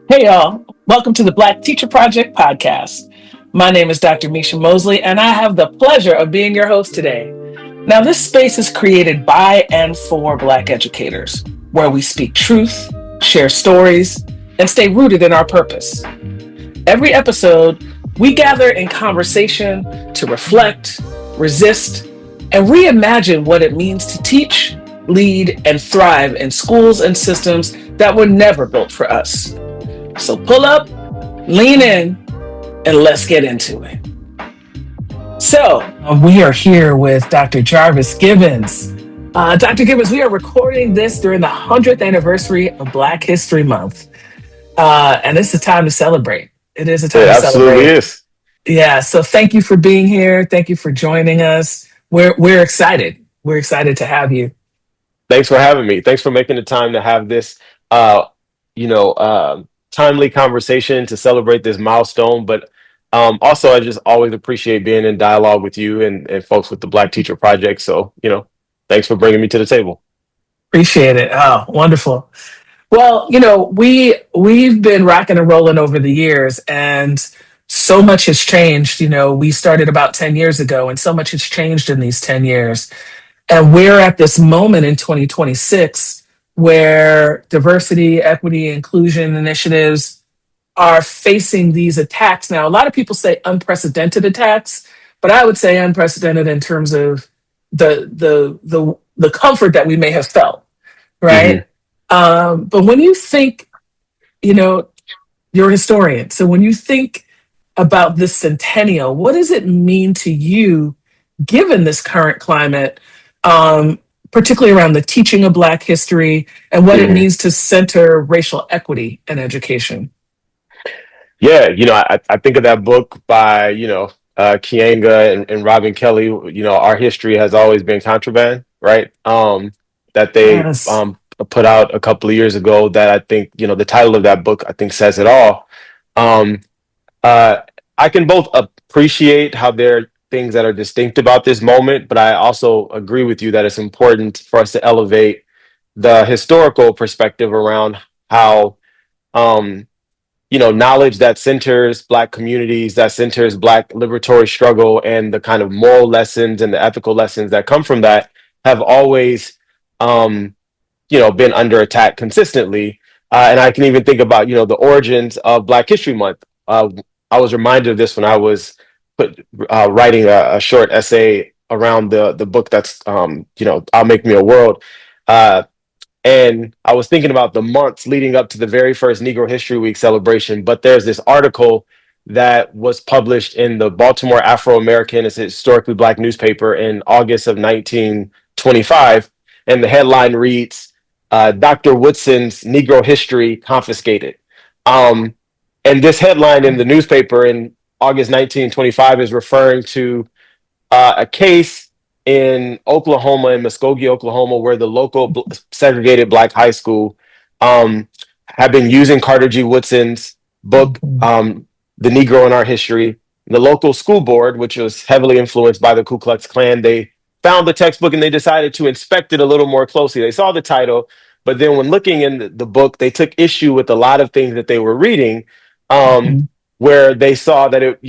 Hey, y'all. Welcome to the Black Teacher Project podcast. My name is Dr. Micia Mosely, and I have the pleasure of being your host today. Now, this space is created by and for Black educators, where we speak truth, share stories, and stay rooted in our purpose. Every episode, we gather in conversation to reflect, resist, and reimagine what it means to teach, lead, and thrive in schools and systems that were never built for us. So pull up, lean in, and let's get into it. We are here with Dr. Jarvis Gibbons. Dr. Gibbons, we are recording this during the 100th anniversary of Black History Month. And it's a time to celebrate. It is a time It to absolutely celebrate. is. Yeah, so thank you for being here. Thank you for joining us. We're excited. We're excited to have you. Thanks for having me. Thanks for making the time to have this, uh, you know, uh, timely conversation to celebrate this milestone. But also, I just always appreciate being in dialogue with you and folks with the Black Teacher Project. So, thanks for bringing me to the table. Appreciate it. Oh, wonderful. Well, we've been rocking and rolling over the years, and so much has changed. We started about 10 years ago, and so much has changed in these 10 years. And we're at this moment in 2026 where diversity, equity, inclusion initiatives are facing these attacks. Now, a lot of people say unprecedented attacks, but I would say unprecedented in terms of the comfort that we may have felt, Hmm. right? But when you think, you know, you're a historian. So when you think about this centennial, what does it mean to you, given this current climate, particularly around the teaching of Black history and what it Hmm. means to center racial equity in education? Yeah, I think of that book by, Kianga and Robin Kelly. Our history has always been contraband, right? That they Yes. put out a couple of years ago. That I think, the title of that book, I think, says it all. Um, uh, I can both appreciate how there are things that are distinct about this moment, but I also agree with you that it's important for us to elevate the historical perspective around how. Um, knowledge that centers Black communities, that centers Black liberatory struggle, and the kind of moral lessons and the ethical lessons that come from that have always, um, been under attack consistently. And I can even think about, the origins of Black History Month. I was reminded of this when I was writing a short essay around the book that's, I'll Make Me a World. Uh, and I was thinking about the months leading up to the very first Negro History Week celebration. But there's this article that was published in the Baltimore Afro American, it's a historically Black newspaper, in August of 1925. And the headline reads, Dr. Woodson's Negro History Confiscated. Um, and this headline in the newspaper in August 1925 is referring to a case in Oklahoma, in Muskogee, Oklahoma, where the local segregated Black high school have been using Carter G. Woodson's book, Mhm. The Negro in Our History. The local school board, which was heavily influenced by the Ku Klux Klan, they found the textbook and they decided to inspect it a little more closely. They saw the title, but then when looking in the book, they took issue with a lot of things that they were reading. Um, Mhm. where they saw that it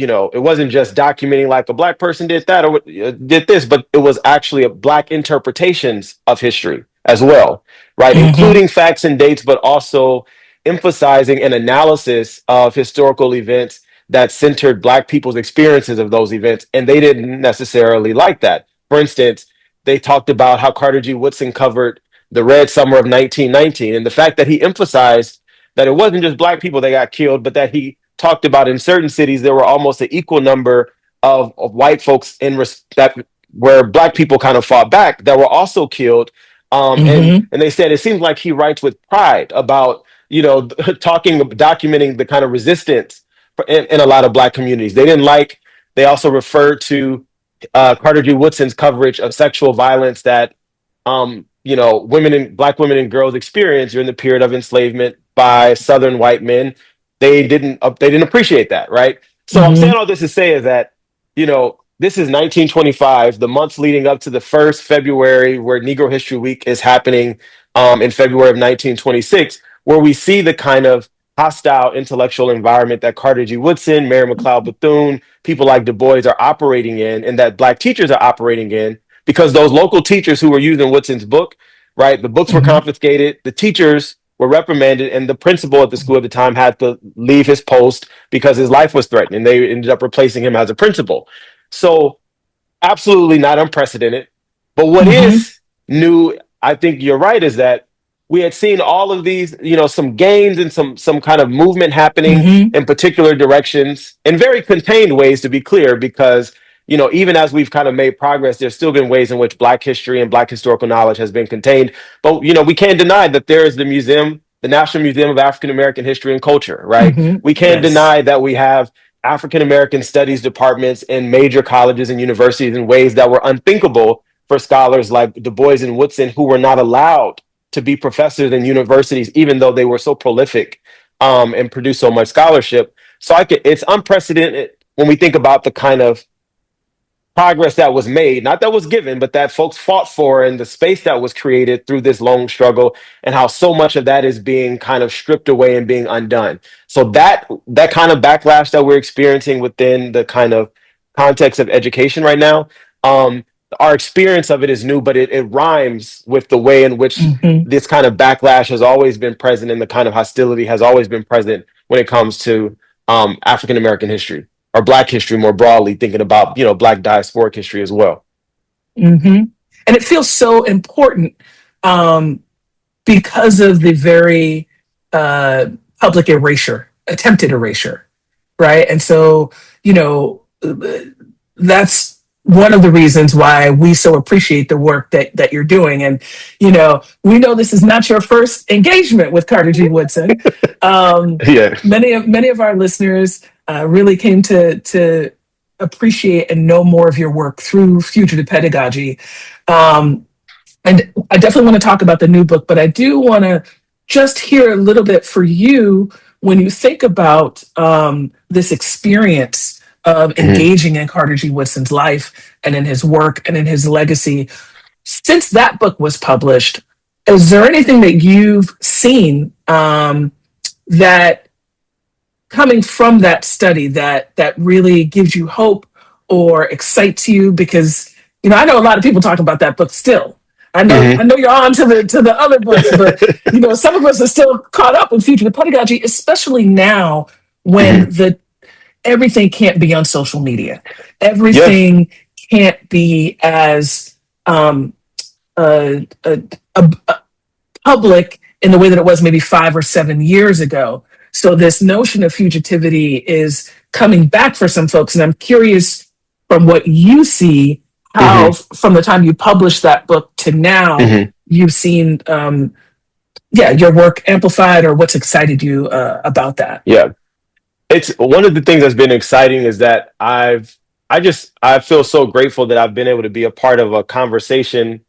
wasn't just documenting like a Black person did that or did this, but it was actually a Black interpretations of history as well, right? Mhm. Including facts and dates, but also emphasizing an analysis of historical events that centered Black people's experiences of those events, and they didn't necessarily like that. For instance, they talked about how Carter G. Woodson covered the Red Summer of 1919, and the fact that he emphasized that it wasn't just Black people that got killed, but that he talked about in certain cities there were almost an equal number of white folks that where Black people kind of fought back that were also killed. Mhm. And they said it seems like he writes with pride about documenting the kind of resistance in a lot of Black communities. They didn't like. They also referred to Carter G. Woodson's coverage of sexual violence that Black women and girls experienced during the period of enslavement by Southern white men. They didn't appreciate that, right? So I'm saying Mhm. all this to say is that this is 1925, the months leading up to the first February, where Negro History Week is happening in February of 1926, where we see the kind of hostile intellectual environment that Carter G. Woodson, Mary McLeod Bethune, people like Du Bois are operating in, and that Black teachers are operating in, because those local teachers who were using Woodson's book, right, the books were Hmm. confiscated, the teachers were reprimanded, and the principal at the school at the time had to leave his post because his life was threatened, and they ended up replacing him as a principal. So absolutely not unprecedented. But what Hmm. is new, I think you're right, is that we had seen all of these, some gains and some kind of movement happening Hmm. in particular directions in very contained ways, to be clear, because even as we've kind of made progress, there's still been ways in which Black history and Black historical knowledge has been contained. But we can't deny that there is the museum, the National Museum of African American History and Culture, right? Hmm. We can't Yes. deny that we have African American studies departments in major colleges and universities in ways that were unthinkable for scholars like Du Bois and Woodson, who were not allowed to be professors in universities, even though they were so prolific and produced so much scholarship. So it's unprecedented when we think about the kind of progress that was made, not that was given, but that folks fought for, and the space that was created through this long struggle, and how so much of that is being kind of stripped away and being undone. So that kind of backlash that we're experiencing within the kind of context of education right now, our experience of it is new, but it rhymes with the way in which Hmm. this kind of backlash has always been present, and the kind of hostility has always been present when it comes to African American history or Black history more broadly, thinking about Black diasporic history as well. Hmm. And it feels so important, um, because of the very uh, public erasure, attempted erasure, right? And so, you know, that's one of the reasons why we so appreciate the work that you're doing. And, we know this is not your first engagement with Carter G. Woodson. Um, Yeah. many of our listeners really came to appreciate and know more of your work through Fugitive Pedagogy. Um, and I definitely want to talk about the new book, but I do want to just hear a little bit for you when you think about this experience of Mhm. engaging in Carter G. Woodson's life and in his work and in his legacy. Since that book was published, is there anything that you've seen that coming from that study that really gives you hope or excites you? Because I know a lot of people talk about that book still. I know Mhm. I know you're on to the other books, but some of us are still caught up in fugitive pedagogy, especially now when Mhm. the everything can't be on social media. Yeah. Everything can't be as um, uh, uh, public in the way that it was maybe 5 or 7 years ago. So this notion of fugitivity is coming back for some folks, and I'm curious from what you see, how Mhm. from the time you published that book to now Mhm. you've seen, yeah, your work amplified, or what's excited you about that. Yeah. It's one of the things that's been exciting is that I feel so grateful that I've been able to be a part of a conversation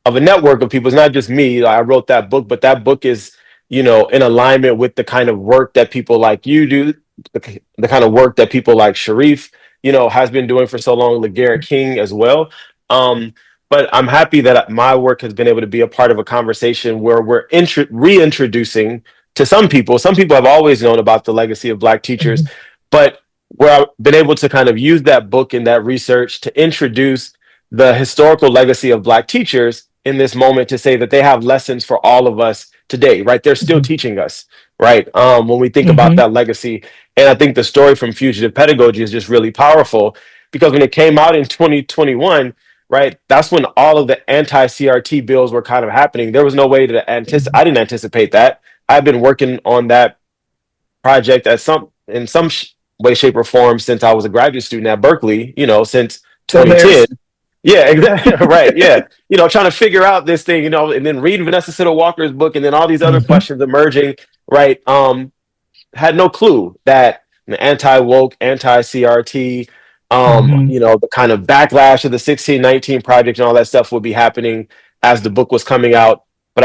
of a network of people. It's not just me. I wrote that book, but that book is, in alignment with the kind of work that people like you do, the kind of work that people like Sharif, has been doing for so long, LeGarrette King as well. Um, but I'm happy that my work has been able to be a part of a conversation where we're reintroducing to some people. Some people have always known about the legacy of Black teachers, Mhm. but where I've been able to kind of use that book and that research to introduce the historical legacy of Black teachers in this moment, to say that they have lessons for all of us today, right? They're still Mhm. teaching us, right? When we think about Mhm. that legacy. And I think the story from Fugitive Pedagogy is just really powerful, because when it came out in 2021, right, that's when all of the anti-CRT bills were kind of happening. There was no way to anticipate. I didn't anticipate that. I've been working on that project in some way, shape, or form since I was a graduate student at Berkeley, since Go 2010. Bears. Yeah, exactly. Right. Yeah. Trying to figure out this thing, and then reading Vanessa Siddle Walker's book, and then all these other Hmm. questions emerging, right? Had no clue that the anti-woke, anti-CRT, Hmm. the kind of backlash of the 1619 project and all that stuff would be happening as the book was coming out. But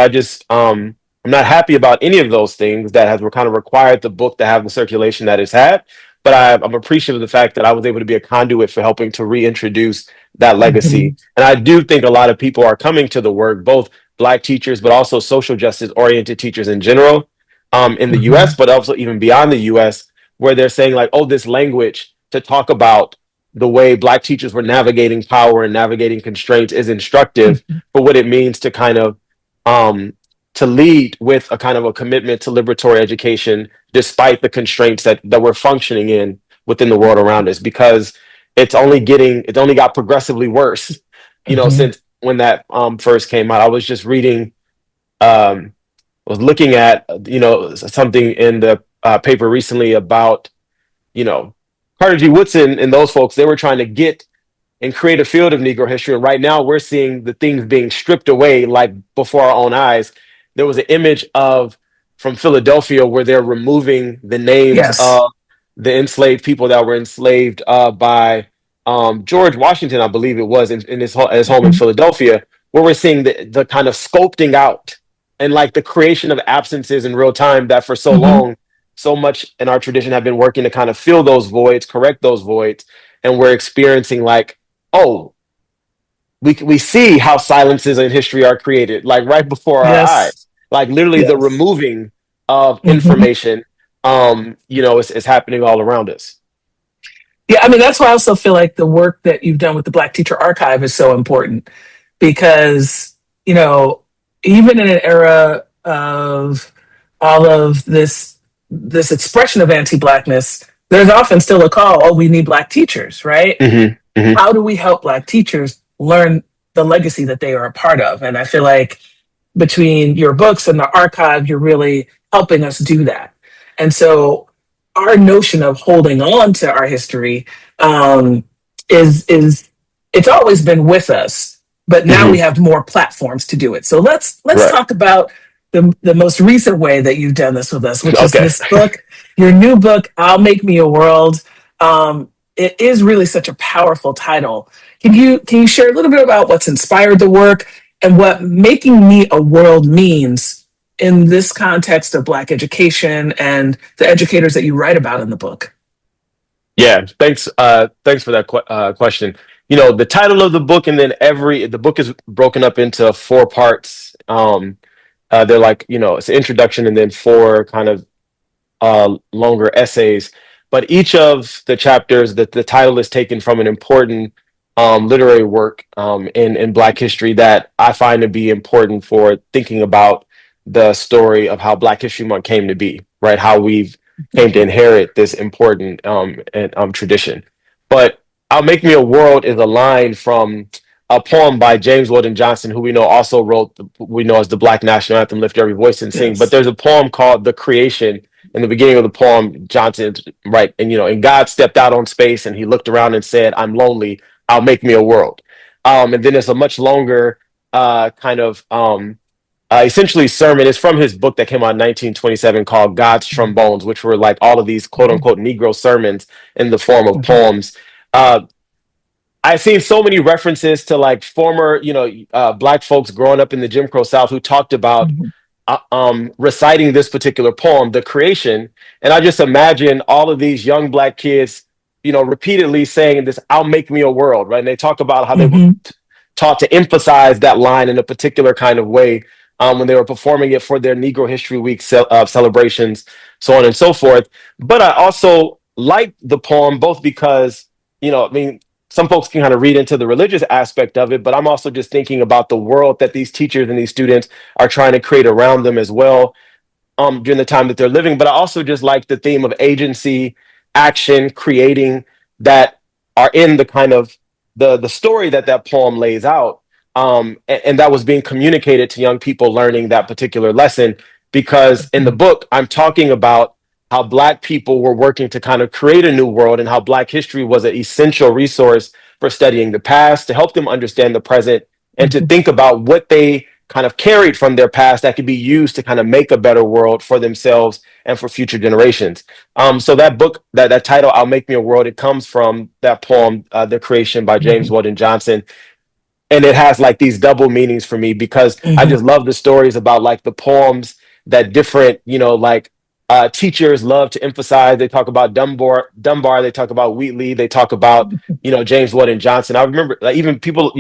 I'm not happy about any of those things that have kind of required the book to have the circulation that it's had. But I'm appreciative of the fact that I was able to be a conduit for helping to reintroduce that Hmm. legacy. And I do think a lot of people are coming to the work, both Black teachers, but also social justice oriented teachers in general, in the US, Hmm. but also even beyond the US, where they're saying like, oh, this language to talk about the way Black teachers were navigating power and navigating constraints is instructive for what it means to kind of um, to lead with a kind of a commitment to liberatory education, despite the constraints that we're functioning in within the world around us, because it's only got progressively worse, Hmm. since when that first came out. I was just reading, um, was looking at something in the paper recently about you know Carter G. Woodson and those folks. They were trying to get and create a field of Negro history. And right now, we're seeing the things being stripped away, like before our own eyes. There was an image of from Philadelphia where they're removing the names Yes. of the enslaved people that were enslaved by George Washington, I believe it was, in his home in Hmm. Philadelphia, where we're seeing the kind of sculpting out and like the creation of absences in real time that for so Hmm. long, so much in our tradition have been working to kind of fill those voids, correct those voids, and we're experiencing like, oh, we see how silences in history are created, like right before our Yes. eyes, like literally the Yes. removing of Hmm. information, is happening all around us. Yeah, I mean, that's why I also feel like the work that you've done with the Black Teacher Archive is so important because, you know, even in an era of all of this expression of anti-Blackness, there's often still a call, oh, we need Black teachers, right? Hmm. Hmm. How do we help Black teachers learn the legacy that they are a part of? And I feel like between your books and the archive, you're really helping us do that. And so our notion of holding on to our history um, is it's always been with us, but now we Hmm. have more platforms to do it. So let's Right. talk about the most recent way that you've done this with us, which is Okay. this book, your new book, "I'll Make Me a World." It is really such a powerful title. Can you share a little bit about what's inspired the work and what making me a world means in this context of Black education and the educators that you write about in the book? Yeah. Thanks. Thanks for that question. The title of the book, and then the book is broken up into four parts. They're like, it's an introduction and then four kind of longer essays. But each of the chapters, that the title is taken from an important literary work in Black history that I find to be important for thinking about the story of how Black History Month came to be, right? How we've came to inherit this important tradition. But "I'll Make Me a World" is a line from a poem by James Weldon Johnson, who we know also wrote, we know as the Black National Anthem, "Lift Every Voice and Sing." But Yes. there's a poem called "The Creation." In the beginning of the poem, Johnson, right, and God stepped out on space and he looked around and said, "I'm lonely. I'll make me a world." And then there's a much longer kind of essentially sermon. It's from his book that came out in 1927 called "God's Trombones," which were like all of these quote Mhm. unquote Negro sermons in the form of Mhm. poems. Uh, I've seen so many references to like former, Black folks growing up in the Jim Crow South who talked about Mhm. reciting this particular poem, "The Creation," and I just imagine all of these young Black kids, repeatedly saying this, "I'll make me a world," right? And they talk about how they were Mhm. taught to emphasize that line in a particular kind of way when they were performing it for their Negro History Week celebrations, so on and so forth. But I also like the poem both because, I mean, some folks can kind of read into the religious aspect of it, but I'm also just thinking about the world that these teachers and these students are trying to create around them as well during the time that they're living. But I also just like the theme of agency, action, creating that are in the kind of the story that poem lays out. And that was being communicated to young people learning that particular lesson. Because in the Mhm. book, I'm talking about how Black people were working to kind of create a new world and how Black history was an essential resource for studying the past, to help them understand the present, and to Mhm. think about what they kind of carried from their past that could be used to kind of make a better world for themselves and for future generations. So that book, that title, "I'll Make Me a World," it comes from that poem, "The Creation" by James Mhm. Weldon Johnson. And it has like these double meanings for me because I Mhm. just love the stories about like the poems that different, like teachers love to emphasize. They talk about Dunbar, they talk about Wheatley, they talk about, James Weldon Johnson. I remember like even people,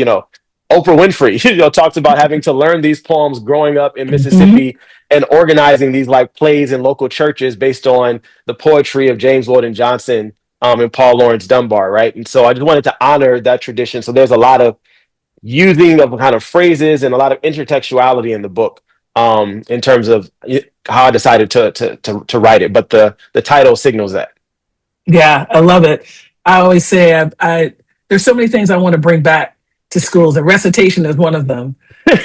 Oprah Winfrey, talks about having to learn these poems growing up in Hmm. Mississippi and organizing these like plays in local churches based on the poetry of James Weldon Johnson and Paul Laurence Dunbar, right? And so I just wanted to honor that tradition. So there's a lot of using of kind of phrases and a lot of intertextuality in the book in terms of how I decided to write it. But the title signals that. Yeah, I love it. I always say I there's so many things I want to bring back to schools, and recitation is one of them.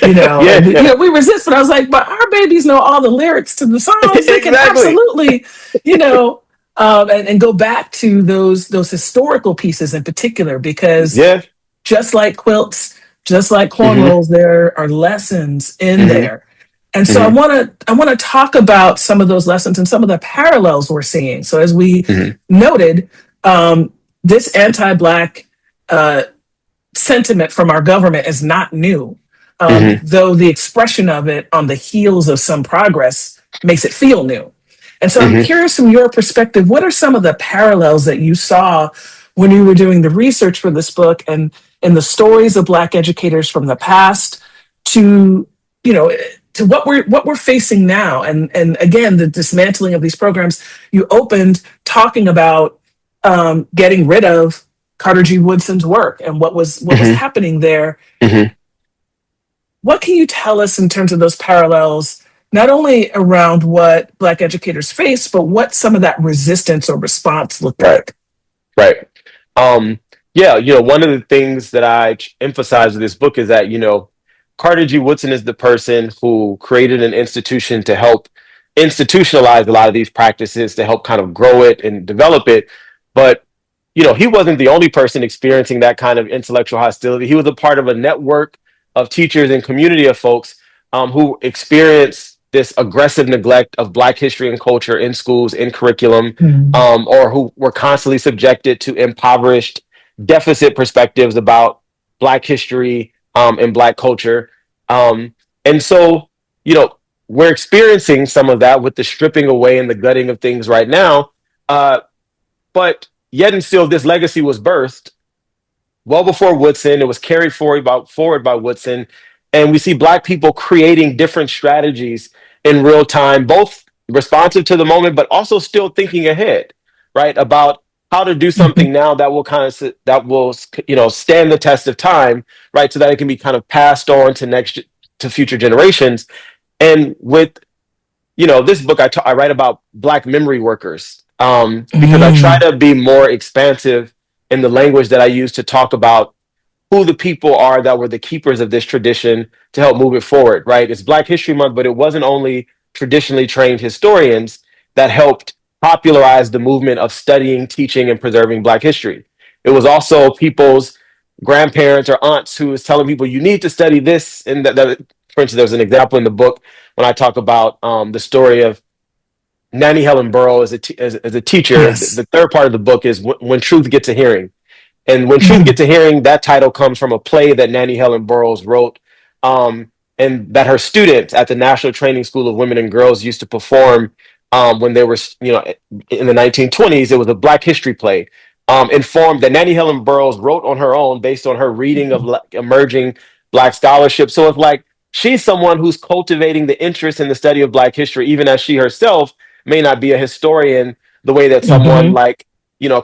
Yeah, And we resist, but I was like, but our babies know all the lyrics to the songs. They can exactly. absolutely, and go back to those historical pieces in particular, because Yeah. just like quilts, just like Hmm. cornrows, there are lessons in Hmm. there. And so Hmm. I want to talk about some of those lessons and some of the parallels we're seeing. So as we Hmm. noted, this anti-black uh, sentiment from our government is not new, Hmm. though the expression of it on the heels of some progress makes it feel new. And so I'm Hmm. curious, from your perspective, what are some of the parallels that you saw when you were doing the research for this book, and in the stories of Black educators from the past to, you know, to what we're facing now? And again, the dismantling of these programs. You opened talking about getting rid of Carter G. Woodson's work and what was Hmm. happening there. Hmm. What can you tell us in terms of those parallels, not only around what Black educators face, but what some of that resistance or response looked Right. like? Right. Um, yeah, one of the things that I emphasize with this book is that, Carter G. Woodson is the person who created an institution to help institutionalize a lot of these practices, to help kind of grow it and develop it. But, he wasn't the only person experiencing that kind of intellectual hostility. He was a part of a network of teachers and community of folks who experienced this aggressive neglect of Black history and culture in schools, in curriculum, Mm. or who were constantly subjected to impoverished, deficit perspectives about Black history and Black culture. Um, and so, you know, we're experiencing some of that with the stripping away and the gutting of things right now. Uh, but yet and still, this legacy was birthed well before Woodson. It was carried forward by Woodson. And we see Black people creating different strategies in real time, both responsive to the moment, but also still thinking ahead, right? About how to do Mhm. something now that will stand the test of time, right? So that it can be kind of passed on to future generations. And with this book, I write about Black memory workers because I try Mm. to be more expansive in the language that I use to talk about who the people are that were the keepers of this tradition to help move it forward, right? It's Black History Month, but it wasn't only traditionally trained historians that helped popularize the movement of studying, teaching, and preserving Black history. It was also people's grandparents or aunts who was telling people, you need to study this. And for instance, there's an example in the book when I talk about the story of Nanny Helen Burrow as a teacher. The Yes. third part of the book is when truth gets a hearing. And when Truth Mm. Gets a Hearing, that title comes from a play that Nanny Helen Burroughs wrote, and that her students at the National Training School of Women and Girls used to perform when they were, in the 1920s. It was a Black history play, informed that Nanny Helen Burroughs wrote on her own based on her reading of emerging Black scholarship. So it's like she's someone who's cultivating the interest in the study of Black history, even as she herself may not be a historian the way that someone Hmm. like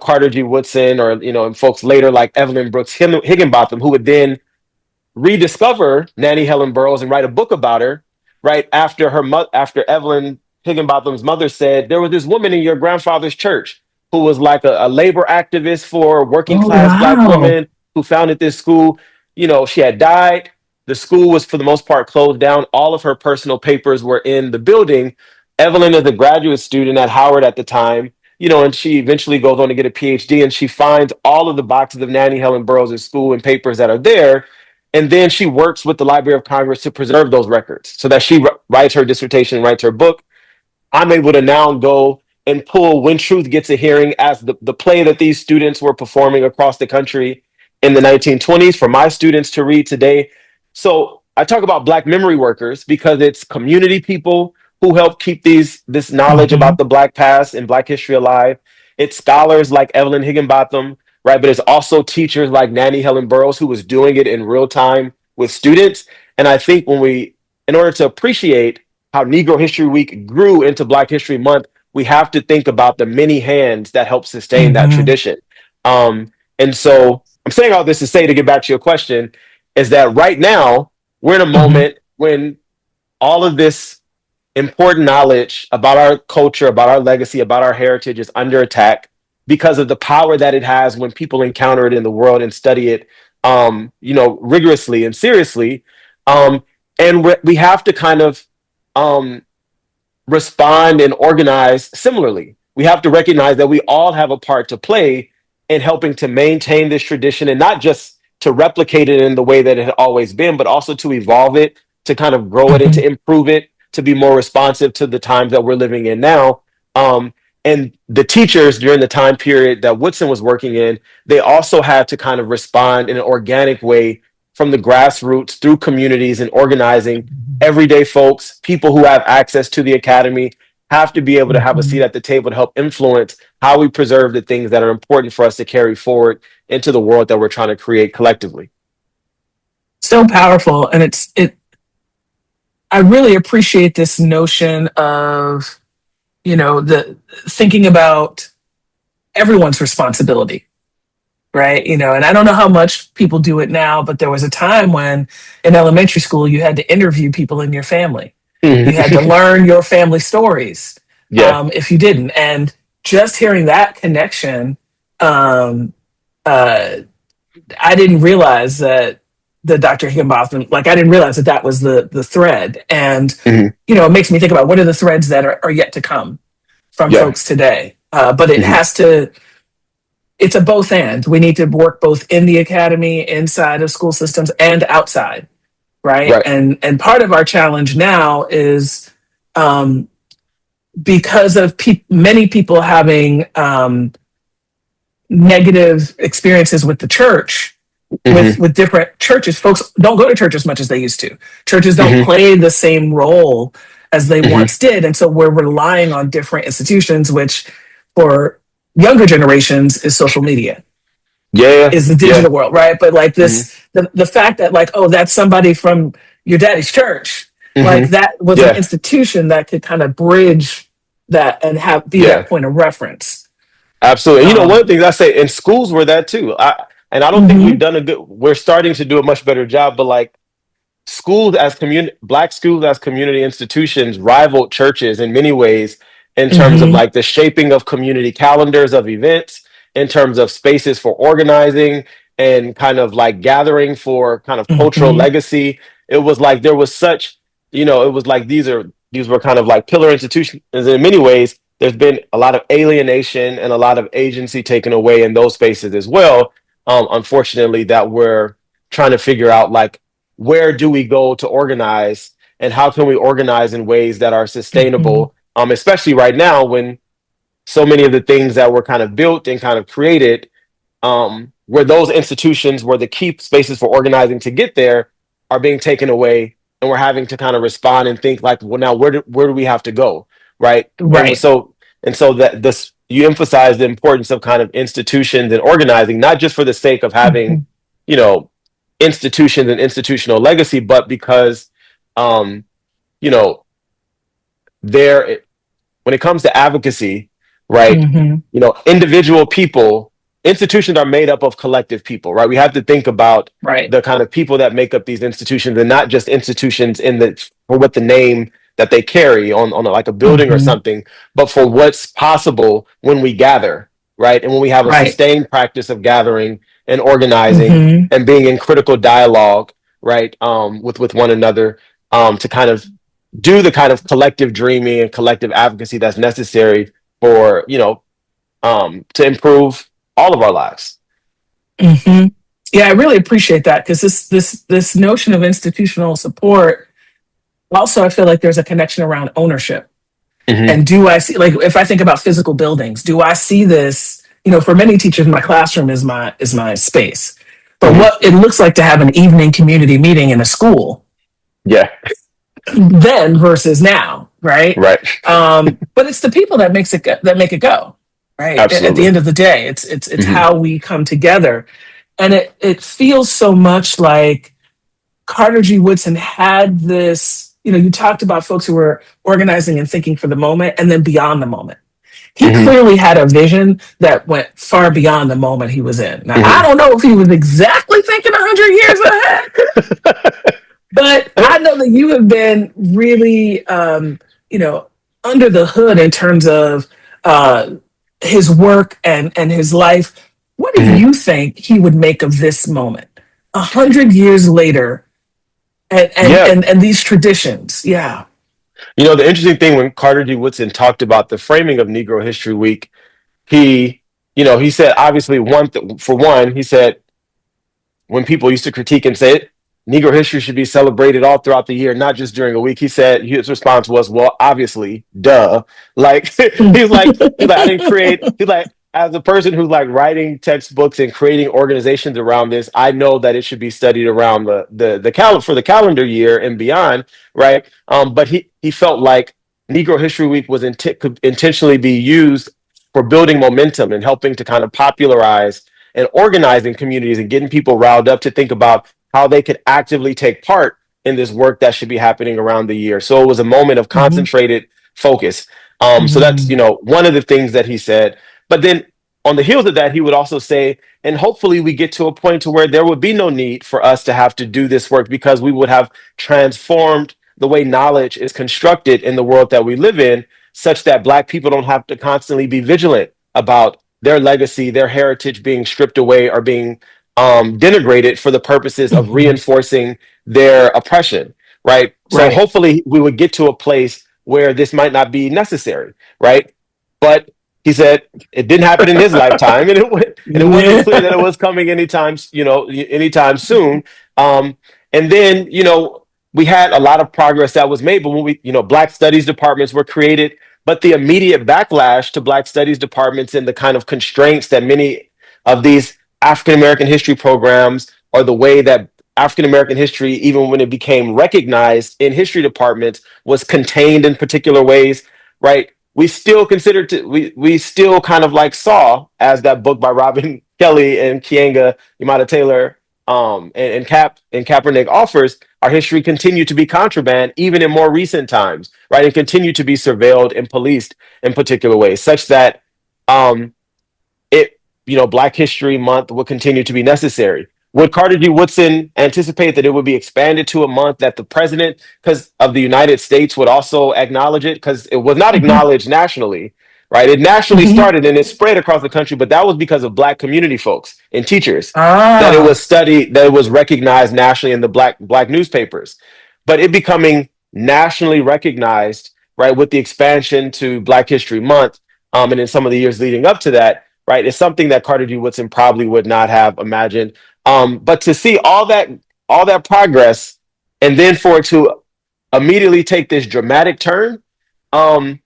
Carter G. Woodson or, and folks later like Evelyn Brooks Higginbotham, who would then rediscover Nanny Helen Burroughs and write a book about her, right after after Evelyn Higginbotham's mother said there was this woman in your grandfather's church who was like a labor activist for working Oh, class Black wow. woman who founded this school. She had died. The school was for the most part closed down. All of her personal papers were in the building. Evelyn is a graduate student at Howard at the time, and she eventually goes on to get a PhD, and she finds all of the boxes of Nanny Helen Burroughs' school and papers that are there. And then she works with the Library of Congress to preserve those records so that she writes her dissertation, writes her book. I'm able to now go and pull When Truth Gets a Hearing as the play that these students were performing across the country in the 1920s for my students to read today. So I talk about Black memory workers because it's community people who help keep this knowledge Hmm. about the Black past and Black history alive. It's scholars like Evelyn Higginbotham, right? But it's also teachers like Nanny Helen Burroughs, who was doing it in real time with students. And I think in order to appreciate how Negro History Week grew into Black History Month, we have to think about the many hands that help sustain that Mm-hmm. tradition. And so I'm saying all this to say, to get back to your question, is that right now we're in a Mm-hmm. moment when all of this important knowledge about our culture, about our legacy, about our heritage is under attack because of the power that it has when people encounter it in the world and study it, rigorously and seriously. And we have to kind of um, respond and organize similarly. We have to recognize that we all have a part to play in helping to maintain this tradition, and not just to replicate it in the way that it had always been, but also to evolve it, to kind of grow it and Mm-hmm. to improve it, to be more responsive to the times that we're living in now. And the teachers during the time period that Woodson was working in, they also had to kind of respond in an organic way from the grassroots through communities and organizing. Everyday folks, people who have access to the academy, have to be able to have a Mm-hmm. seat at the table to help influence how we preserve the things that are important for us to carry forward into the world that we're trying to create collectively. So powerful. And I really appreciate this notion of, the thinking about everyone's responsibility, right? And I don't know how much people do it now, but there was a time when in elementary school you had to interview people in your family. You had to learn your family stories, Yeah. if you didn't. And just hearing that connection, um, uh, I didn't realize that the Dr. Higginbotham, like I didn't realize that that was the thread. And, Mm-hmm. it makes me think about what are the threads that are yet to come from Yeah. folks today. But it Mm-hmm. has to, it's a both and. We need to work both in the academy, inside of school systems, and outside, right? Right. And part of our challenge now is um, because of many people having negative experiences with the church, Mm-hmm. with different churches. Folks don't go to church as much as they used to. Churches don't Mm-hmm. play the same role as they Mm-hmm. once did, and so we're relying on different institutions, which for younger generations is social media, Yeah. is the Yeah. digital world, right? But like Mm-hmm. the fact that like, oh, that's somebody from your daddy's church, like Mm-hmm. that was an Yeah. institution that could kind of bridge that and have be that Yeah. point of reference. Absolutely. And one of the Um, things I say in schools were that too. And I don't think mhm, we're starting to do a much better job, but like schools as black schools as community institutions rivaled churches in many ways in terms of mhm, like the shaping of community calendars of events, in terms of spaces for organizing and kind of like gathering for kind of cultural mhm, legacy. It was like there was such, it was like these were kind of like pillar institutions. In many ways there's been a lot of alienation and a lot of agency taken away in those spaces as well, unfortunately, that we're trying to figure out like, where do we go to organize, and how can we organize in ways that are mhm. sustainable, especially right now when so many of the things that were kind of built and kind of created, where those institutions were the key spaces for organizing to get there, are being taken away, and we're having to kind of respond and think like, well, now where do we have to go, right? and Right. so and so that this you emphasize the importance of kind of institutions and organizing, not just for the sake of having, Mhm, you know institutions and institutional legacy, but because, um, you know, there when it comes to advocacy, right? mhm. Individual people, institutions are made up of collective people, right? We have to think about Right. the kind of people that make up these institutions, and not just institutions for what the name that they carry on like a building or Mhm. something, but for what's possible when we gather, right? And when we have a Right. sustained practice of gathering and organizing Mhm. and being in critical dialogue, right, with one another, to kind of do the kind of collective dreaming and collective advocacy that's necessary for, to improve all of our lives. Mhm. Yeah, I really appreciate that because this notion of institutional support also, I feel like there's a connection around ownership. Hmm. And do I see, like, if I think about physical buildings, do I see this? For many teachers, my classroom is my space. But Hmm. what it looks like to have an evening community meeting in a school Yeah. then versus now, right? Right. But it's the people that make it go, right? At the Absolutely. end of the day, it's Hmm. how we come together, and it feels so much like Carter G. Woodson had this, you talked about folks who were organizing and thinking for the moment and then beyond the moment. He Hmm. clearly had a vision that went far beyond the moment he was in. Now, I Hmm. don't know if he was exactly thinking 100 years ahead, but I know that you have been really, you know, under the hood in terms of uh, his work and his life. What do Hmm. you think he would make of this moment, 100 years later, Yeah. and these traditions? Yeah. The interesting thing when Carter G. Woodson talked about the framing of Negro History Week, he, he said, obviously, for one, he said, when people used to critique and say Negro history should be celebrated all throughout the year, not just during a week. He said his response was, "Well, obviously, duh." Like I didn't create. He's like, as a person who's like writing textbooks and creating organizations around this, I know that it should be studied around for the calendar year and beyond, right? But he felt like Negro History Week could intentionally be used for building momentum and helping to kind of popularize and organizing communities and getting people riled up to think about how they could actively take part in this work that should be happening around the year. So it was a moment of Mhm. concentrated focus. So that's Mhm. one of the things that he said. But then on the heels of that, he would also say, and hopefully we get to a point to where there would be no need for us to have to do this work because we would have transformed the way knowledge is constructed in the world that we live in, such that Black people don't have to constantly be vigilant about their legacy, their heritage being stripped away or being denigrated for the purposes of Mhm. reinforcing their oppression, right? So Right. hopefully we would get to a place where this might not be necessary, right? But he said it didn't happen in his lifetime, and it wasn't clear that it Yeah. was coming anytime soon. Um, and then we had a lot of progress that was made, but when Black studies departments were created, but the immediate backlash to Black studies departments and the kind of constraints that many of these African American history programs, or the way that African American history, even when it became recognized in history departments, was contained in particular ways, right? We still kind of like saw, as that book by Robin Kelly and Kianga Yamada Taylor and Kaepernick offers, our history continued to be contraband even in more recent times, right? And continue to be surveilled and policed in particular ways, such that um, it, Black History Month will continue to be necessary. Would Carter G. Woodson anticipate that it would be expanded to a month that the president, because of the United States, would also acknowledge it? Because it was not Mhm. acknowledged nationally, right? It nationally Mhm. started and it spread across the country, but that was because of Black community folks and teachers that it was Ah. studied, that it was recognized nationally in the Black newspapers. But it becoming nationally recognized, right, with the expansion to Black History Month, and in some of the years leading up to that, right, is something that Carter G. Woodson probably would not have imagined. But to see all that progress, and then for it to immediately take this dramatic turn, um,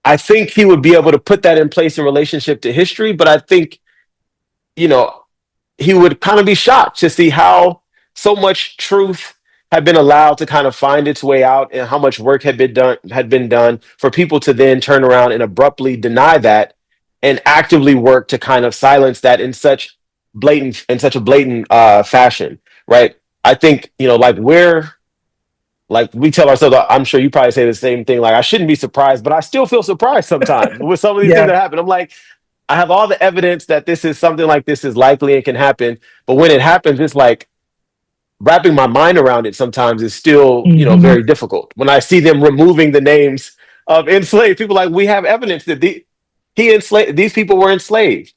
I think he would be able to put that in place in relationship to history. But I think, you know, he would kind of be shocked to see how so much truth had been allowed to kind of find its way out, and how much work had been done for people to then turn around and abruptly deny that and actively work to kind of silence that in such a blatant fashion, right? I think, like we tell ourselves, I'm sure you probably say the same thing, like I shouldn't be surprised, but I still feel surprised sometimes with some of these things Yeah. that happen. I'm like, I have all the evidence that this is something like this is likely and can happen. But when it happens, it's like wrapping my mind around it sometimes is still, Mhm. very difficult. When I see them removing the names of enslaved people, like we have evidence that these people were enslaved.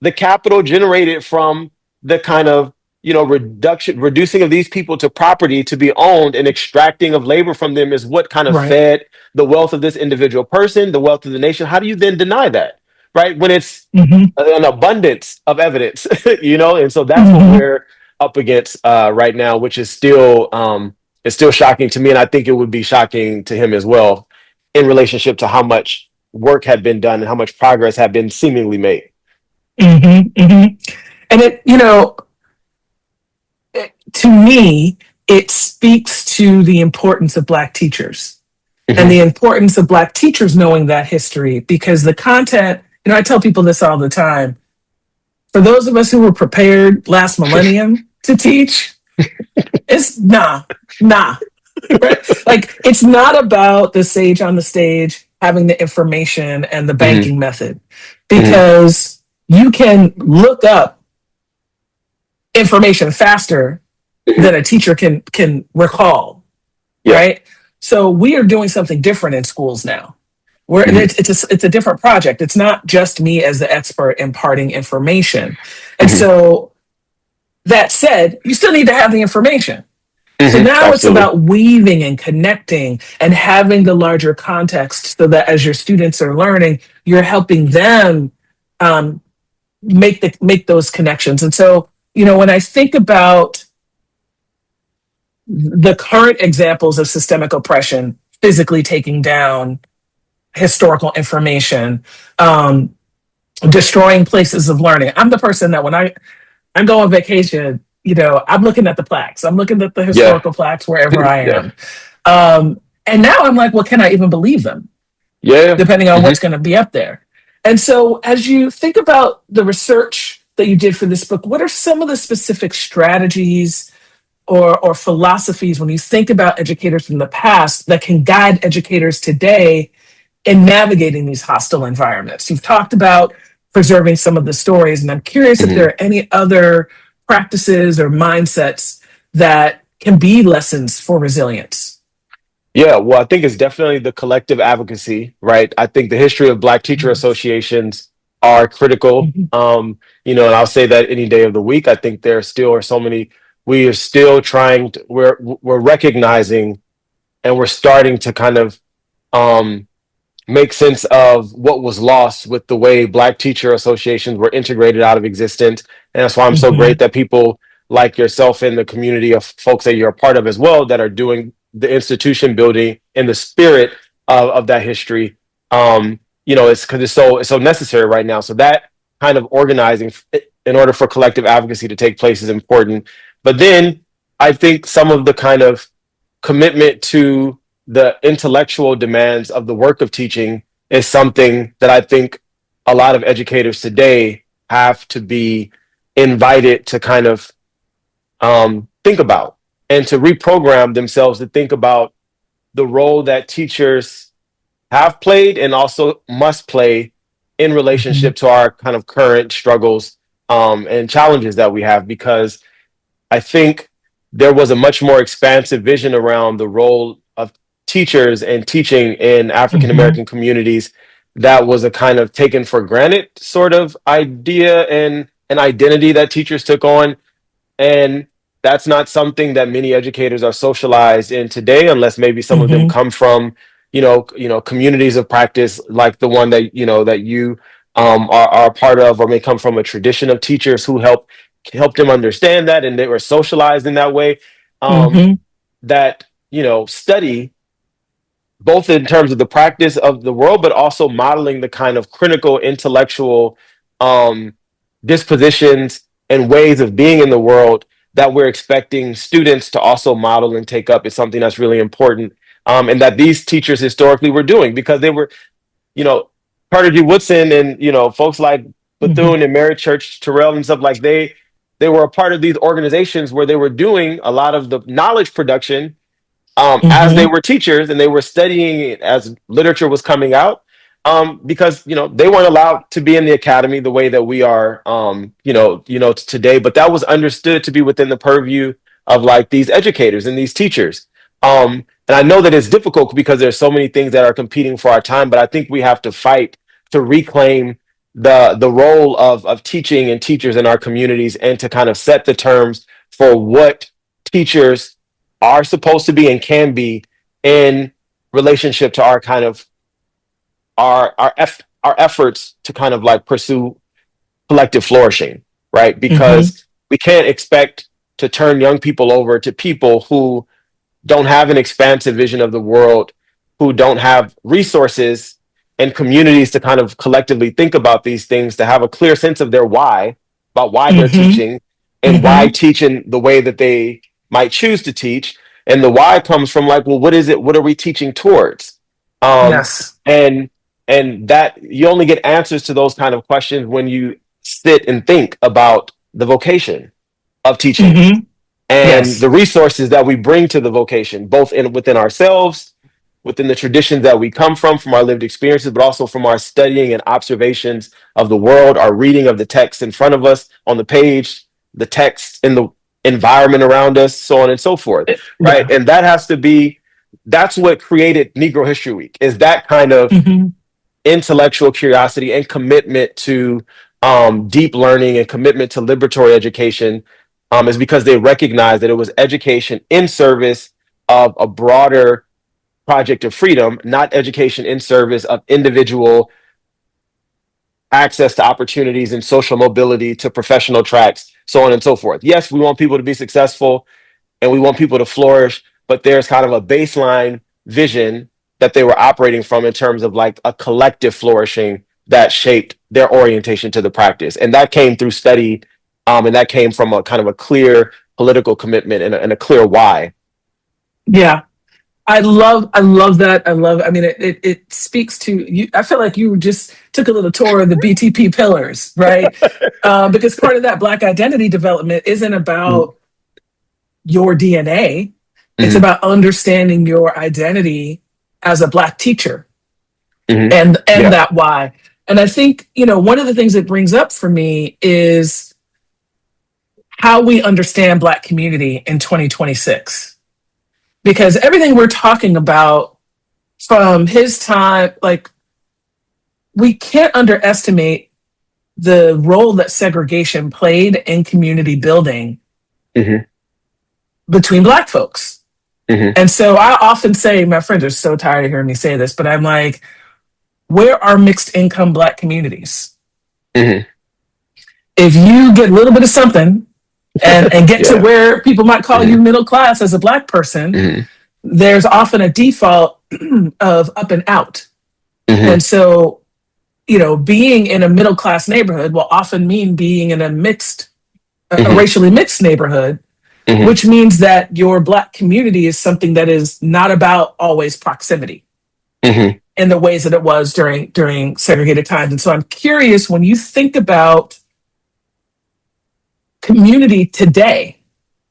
The capital generated from the kind of reducing of these people to property to be owned and extracting of labor from them is what kind of Right. fed the wealth of this individual person, the wealth of the nation. How do you then deny that, right, when it's Mhm. an abundance of evidence? And so that's what Mhm. we're up against right now, which is still shocking to me, and I think it would be shocking to him as well, in relationship to how much work had been done and how much progress had been seemingly made. Mhm. Mhm. And to me, it speaks to the importance of Black teachers and Hmm. the importance of Black teachers knowing that history, because the content, I tell people this all the time. For those of us who were prepared last millennium to teach? It's nah. Right? Like, it's not about the sage on the stage having the information and the Hmm. banking method, Hmm. because you can look up information faster Hmm. than a teacher can recall, Yeah. right? So we are doing something different in schools now. Where Hmm. it's a different project. It's not just me as the expert imparting information. And Hmm. so, that said, you still need to have the information. So Hmm. now it's Absolutely. about weaving and connecting and having the larger context, so that as your students are learning, you're helping them um, make those connections. And so, when I think about the current examples of systemic oppression, physically taking down historical information, um, destroying places of learning. I'm the person that when I go on vacation, I'm looking at the plaques. I'm looking at the Yeah. historical plaques wherever I Yeah. am. And now I'm like, well, can I even believe them? Yeah. Depending on Hmm. what's going to be up there. And so, as you think about the research that you did for this book, what are some of the specific strategies or philosophies when you think about educators from the past that can guide educators today in navigating these hostile environments? You've talked about preserving some of the stories, and I'm curious if Hmm. there are any other practices or mindsets that can be lessons for resilience. Yeah, well, I think it's definitely the collective advocacy, right? I think the history of Black teacher Yes. associations are critical. Mhm. And I'll say that any day of the week. I think there still are so many. We are still trying to. We're recognizing and we're starting to kind of um, make sense of what was lost with the way Black teacher associations were integrated out of existence. And that's why I'm so great Mhm. that people like yourself and the community of folks that you're a part of as well that are doing the institution building in the spirit of that history. It's because it's so necessary right now. So that kind of organizing in order for collective advocacy to take place is important. But then I think some of the kind of commitment to the intellectual demands of the work of teaching is something that I think a lot of educators today have to be invited to kind of think about and to reprogram themselves to think about the role that teachers have played and also must play in Mhm. relationship to our kind of current struggles and challenges that we have. Because I think there was a much more expansive vision around the role of teachers and teaching in African Mhm. American communities that was a kind of taken for granted sort of idea and an identity that teachers took on. And that's not something that many educators are socialized in today, unless maybe some of them Mhm. come from, communities of practice like the one that you are a part of, or may come from a tradition of teachers who help them understand that, and they were socialized in that way. Um, Mhm. that study both in terms of the practice of the world, but also modeling the kind of critical intellectual um, dispositions and ways of being in the world that we're expecting students to also model and take up is something that's really important. And that these teachers historically were doing because they were, you know, Carter G. Woodson and, folks like Mhm. Bethune and Mary Church Terrell and stuff like they were a part of these organizations where they were doing a lot of the knowledge production as they Mhm. were teachers and they were studying it as literature was coming out because they weren't allowed to be in the academy the way that we are today, but that was understood to be within the purview of like these educators and these teachers. And I know that it's difficult because there's so many things that are competing for our time, but I think we have to fight to reclaim the role of teaching and teachers in our communities and to kind of set the terms for what teachers are supposed to be and can be in relationship to our kind of our efforts to kind of like pursue collective flourishing, right? Mhm. Because we can't expect to turn young people over to people who don't have an expansive vision of the world, who don't have resources and communities to kind of collectively think about these things, to have a clear sense of their why, about why they're Mhm. teaching and why Mhm. teaching the way that they might choose to teach. And the why comes from like, well, what is it? What are we teaching towards? Um, Yes. and that you only get answers to those kind of questions when you sit and think about the vocation. of teaching Hmm. and Yes. the resources that we bring to the vocation, both within ourselves, within the traditions that we come from our lived experiences, but also from our studying and observations of the world, our reading of the text in front of us on the page, the text in the environment around us, so on and so forth, right? Yeah. And that's what created Negro History Week, is that kind of Hmm. intellectual curiosity and commitment to deep learning and commitment to liberatory education, is because they recognized that it was education in service of a broader project of freedom, not education in service of individual access to opportunities and social mobility to professional tracks, so on and so forth. Yes, we want people to be successful and we want people to flourish, but there's kind of a baseline vision that they were operating from in terms of like a collective flourishing that shaped their orientation to the practice. And that came through study, and that came from a kind of a clear political commitment and a clear why. Yeah. I love that. I mean, it speaks to you. I feel like you just took a little tour of the BTP pillars, right? Because part of that Black identity development isn't Mm-hmm. about your DNA. It's Mm-hmm. about understanding your identity as a Black teacher Mm-hmm. and Yeah. that why. And I think, one of the things it brings up for me is how we understand Black community in 2026. Because everything we're talking about from his time, like, we can't underestimate the role that segregation played in community building Mm-hmm. between Black folks. Mm-hmm. And so I often say, my friends are so tired of hearing me say this, but I'm like, where are mixed income Black communities? Mm-hmm. If you get a little bit of something and get to Yeah. where people might call you Mm-hmm. middle class as a Black person, Mm-hmm. there's often a default of up and out. Mm-hmm. And so, being in a middle class neighborhood will often mean being in a Mm-hmm. racially mixed neighborhood, Mm-hmm. which means that your Black community is something that is not about always proximity Mm-hmm. in the ways that it was during segregated times. And so I'm curious, when you think about community today,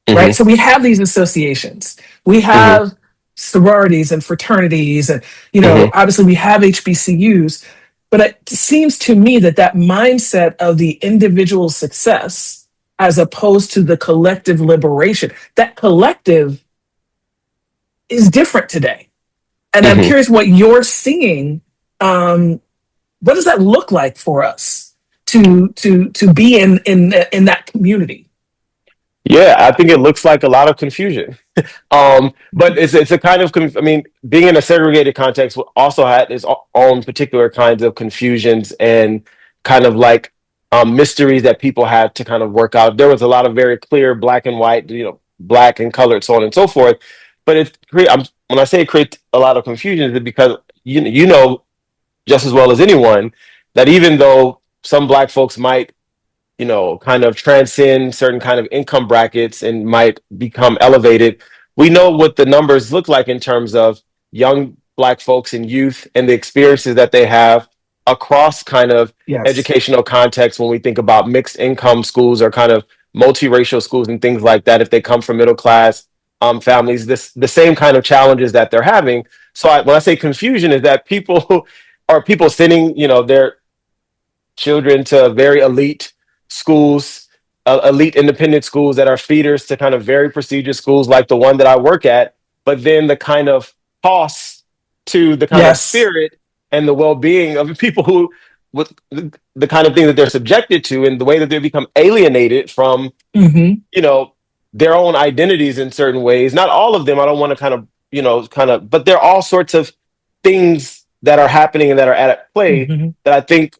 right? Mm-hmm. So we have these associations, we Mm-hmm. have sororities and fraternities, and Mm-hmm. obviously we have HBCUs. But it seems to me that that mindset of the individual success, as opposed to the collective liberation, that collective is different today. And I'm Mm-hmm. curious what you're seeing. What does that look like for us to be in that community? Yeah, I think it looks like a lot of confusion. But it's a kind of I mean, being in a segregated context also had its own particular kinds of confusions and kind of like mysteries that people had to kind of work out. There was a lot of very clear black and white, black and colored, so on and so forth. But when I say it creates a lot of confusion, it's because you know just as well as anyone that even though some black folks might kind of transcend certain kind of income brackets and might become elevated. We know what the numbers look like in terms of young black folks and youth and the experiences that they have across kind of Yes. educational contexts when we think about mixed income schools or kind of multiracial schools and things like that if they come from middle class families, the same kind of challenges that they're having. So when I say confusion is that people are people sending their children to very elite schools, elite independent schools that are feeders to kind of very prestigious schools like the one that I work at. But then the kind of costs to the kind of Yes. spirit and the well-being of people who, with the kind of thing that they're subjected to, and the way that they become alienated from, Hmm. you know, their own identities in certain ways. Not all of them. I don't want to but there are all sorts of things that are happening and that are at play Hmm. that I think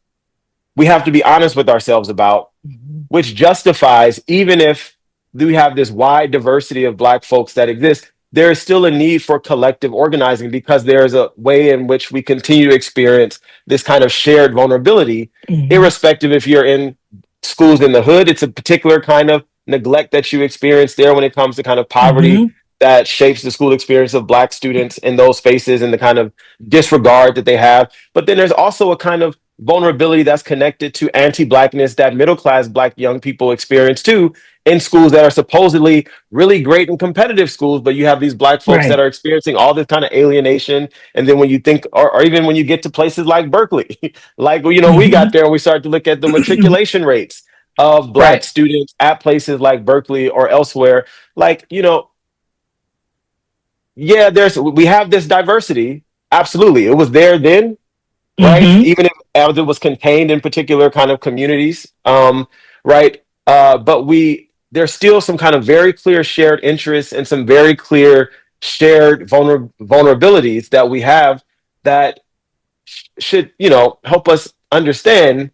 we have to be honest with ourselves about, Hmm. which justifies, even if we have this wide diversity of black folks that exist, there is still a need for collective organizing because there is a way in which we continue to experience this kind of shared vulnerability, Hmm. irrespective if you're in schools in the hood. It's a particular kind of neglect that you experience there when it comes to kind of poverty Hmm. that shapes the school experience of black students in those spaces and the kind of disregard that they have. But then there's also a kind of vulnerability that's connected to anti-blackness that middle class black young people experience too, in schools that are supposedly really great and competitive schools, but you have these Black folks that Right. are experiencing all this kind of alienation. And then when you think, or even when you get to places like Berkeley, like, we got Hmm. there and we start to look at the matriculation rates of Black Right. students at places like Berkeley or elsewhere. Like, yeah, we have this diversity. Absolutely. It was there then, right? Hmm. Even if as it was contained in particular kind of communities, right? But there's still some kind of very clear shared interests and some very clear shared vulnerabilities that we have that should, help us understand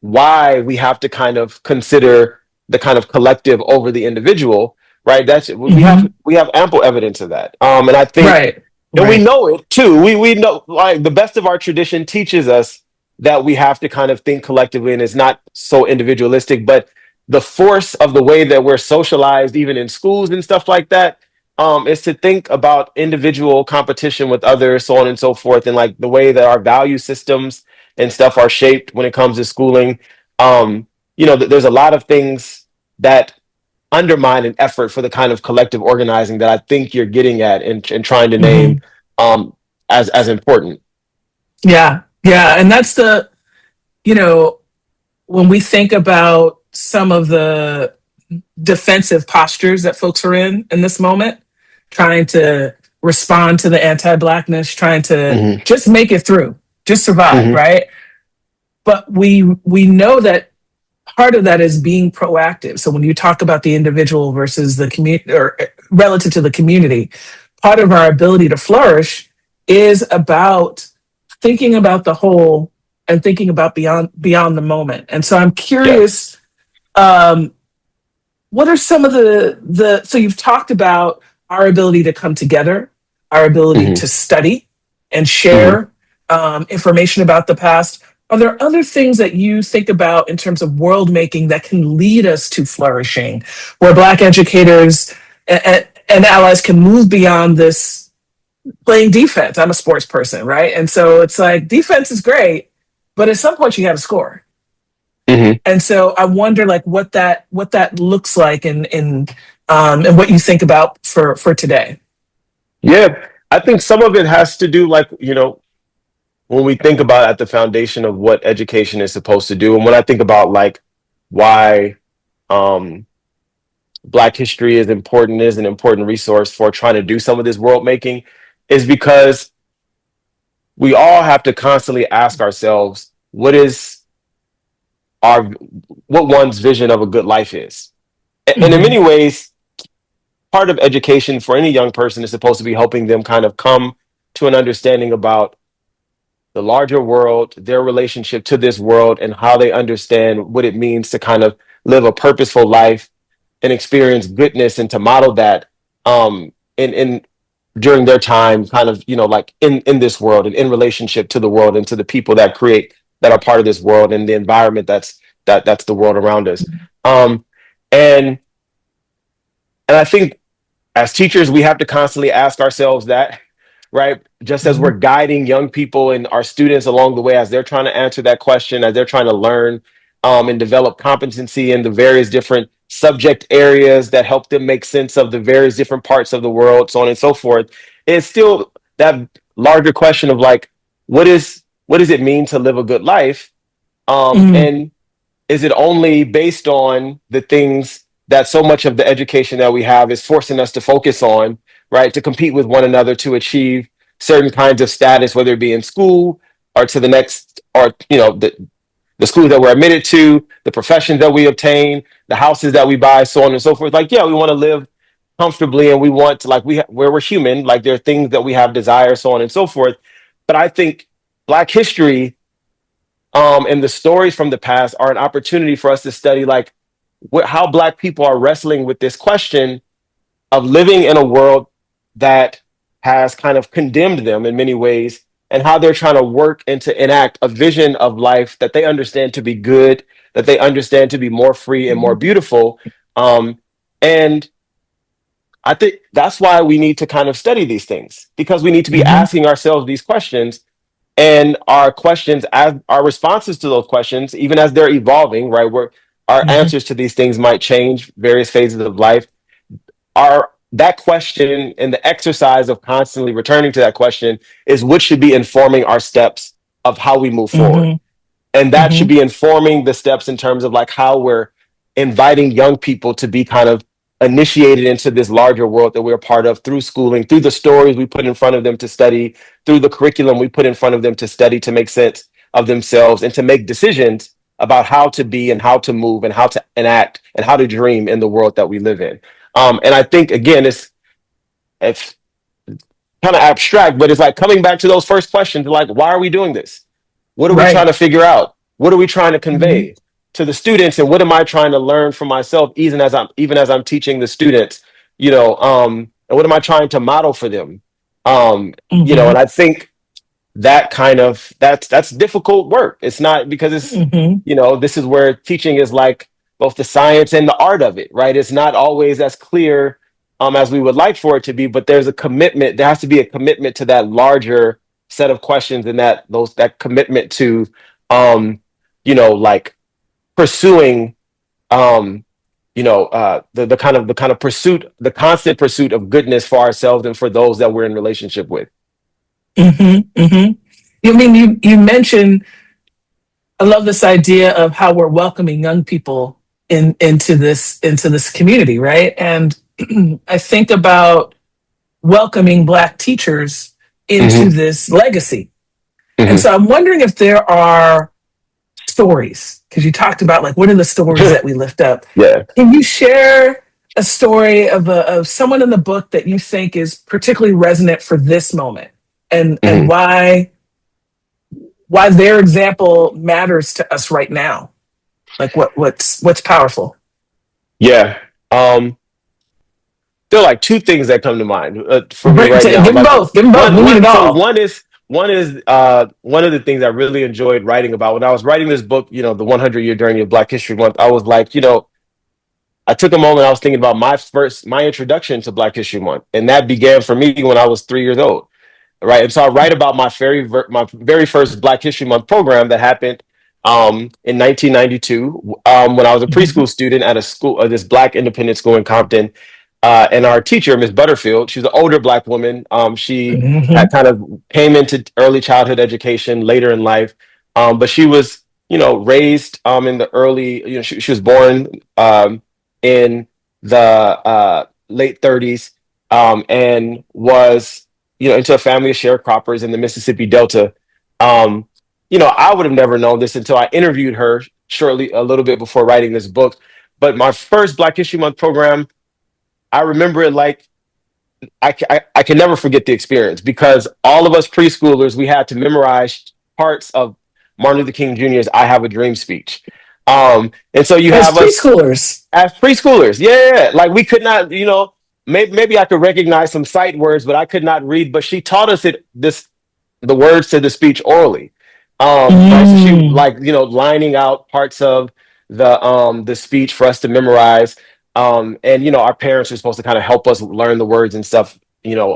why we have to kind of consider the kind of collective over the individual, right? That's Hmm. we have ample evidence of that, and I think, Right. and we Right. know it too. We know, like, the best of our tradition teaches us that we have to kind of think collectively, and it's not so individualistic. But the force of the way that we're socialized, even in schools and stuff like that, is to think about individual competition with others, so on and so forth, and like the way that our value systems and stuff are shaped when it comes to schooling. There's a lot of things that undermine an effort for the kind of collective organizing that I think you're getting at and trying to name, Hmm. um, as important. Yeah. Yeah. And that's you know, when we think about some of the defensive postures that folks are in this moment, trying to respond to the anti-blackness, trying to Hmm. just make it through, just survive, Hmm. right? But we know that part of that is being proactive. So when you talk about the individual versus the community, or relative to the community, part of our ability to flourish is about thinking about the whole and thinking about beyond the moment. And so I'm Yeah. curious, um, what are some of the so you've talked about our ability to come together, our ability Hmm. to study and Hmm. share information about the past. Are there other things that you think about in terms of world making that can lead us to flourishing, where Black educators and allies can move beyond this playing defense? I'm a sports person, right? And so it's like defense is great, but at some point you got to score. Hmm. And so I wonder, like, what that looks like, and what you think about for today. Yeah. I think some of it has to do, like, when we think about at the foundation of what education is supposed to do, and when I think about like why, um, Black history is an important resource for trying to do some of this world making, is because we all have to constantly ask ourselves our what one's vision of a good life is. And in Mm-hmm. many ways, part of education for any young person is supposed to be helping them kind of come to an understanding about the larger world, their relationship to this world, and how they understand what it means to kind of live a purposeful life and experience goodness, and to model that, in during their time, kind of, like in this world and in relationship to the world and to the people that are part of this world and the environment that's the world around us. um and and I think as teachers, we have to constantly ask ourselves that, right? Just as we're Mm-hmm. guiding young people and our students along the way, as they're trying to answer that question, as they're trying to learn, and develop competency in the various different subject areas that help them make sense of the various different parts of the world, so on and so forth. It's still that larger question of like, what does it mean to live a good life? Mm-hmm. And is it only based on the things that so much of the education that we have is forcing us to focus on, right? To compete with one another to achieve certain kinds of status, whether it be in school or to the next, or, the schools that we're admitted to, the professions that we obtain, the houses that we buy, so on and so forth. Like, yeah, we want to live comfortably, and we want to, like, where we're human, like there are things that we have desires, so on and so forth. But I think Black history, and the stories from the past are an opportunity for us to study, like, how Black people are wrestling with this question of living in a world that has kind of condemned them in many ways, and how they're trying to work and to enact a vision of life that they understand to be good, that they understand to be more free and more beautiful. And I think that's why we need to kind of study these things, because we need to be Mm-hmm. asking ourselves these questions, and our questions, as our responses to those questions, even as they're evolving, right? our Hmm. answers to these things might change various phases of life. Our That question and the exercise of constantly returning to that question is what should be informing our steps of how we move forward. Hmm. And that should Hmm. be informing the steps in terms of like how we're inviting young people to be kind of initiated into this larger world that we're a part of through schooling, through the stories we put in front of them to study, through the curriculum we put in front of them to study, to make sense of themselves and to make decisions about how to be and how to move and how to enact and how to dream in the world that we live in. And I think again, it's kind of abstract, but it's like coming back to those first questions, like why are we doing this? What are we trying Right. to figure out? What are we trying to Hmm. convey to the students, and what am I trying to learn for myself, even as I'm teaching the students, and what am I trying to model for them? And Hmm. I think that kind of that's difficult work. It's not because Hmm. this is where teaching is like both the science and the art of it, right? It's not always as clear as we would like for it to be, but there's a commitment. There has to be a commitment to that larger set of questions, and that commitment to like pursuing the kind of pursuit, the constant pursuit of goodness for ourselves and for those that we're in relationship with. Hmm. Hmm. You mean you mentioned, I love this idea of how we're welcoming young people into this community, right? And I think about welcoming Black teachers into Hmm. this legacy. And Hmm. so I'm wondering if there are stories, because you talked about like what are the stories that we lift up. Yeah. Can you share a story of someone in the book that you think is particularly resonant for this moment, and Hmm. why their example matters to us right now? Like what's powerful? Yeah. There are like two things that come to mind for me Bring, right now. give them Like both. Give them both. We need it so all. one is one of the things I really enjoyed writing about when I was writing this book, the 100-year journey of Black History Month. I was like, I took a moment. I was thinking about my introduction to Black History Month, and that began for me when I was 3 years old, right? And so I write about my very first Black History Month program that happened in 1992 when I was a Mhm. preschool student at a school, this Black independent school in Compton. And our teacher, Miss Butterfield, she's an older Black woman. She had Mhm. kind of came into early childhood education later in life, but she was, raised in the early. She was born in the late 30s and was into a family of sharecroppers in the Mississippi Delta. Um, I would have never known this until I interviewed her shortly, a little bit before writing this book. But my first Black History Month program, I remember it like I can never forget the experience because all of us preschoolers, we had to memorize parts of Martin Luther King Jr.'s "I Have a Dream" speech. And so you As have us preschoolers. as preschoolers, yeah. Like we could not, maybe I could recognize some sight words, but I could not read. But she taught us the words to the speech orally. Right. So she Mm. like, lining out parts of the speech for us to memorize. And our parents are supposed to kind of help us learn the words and stuff,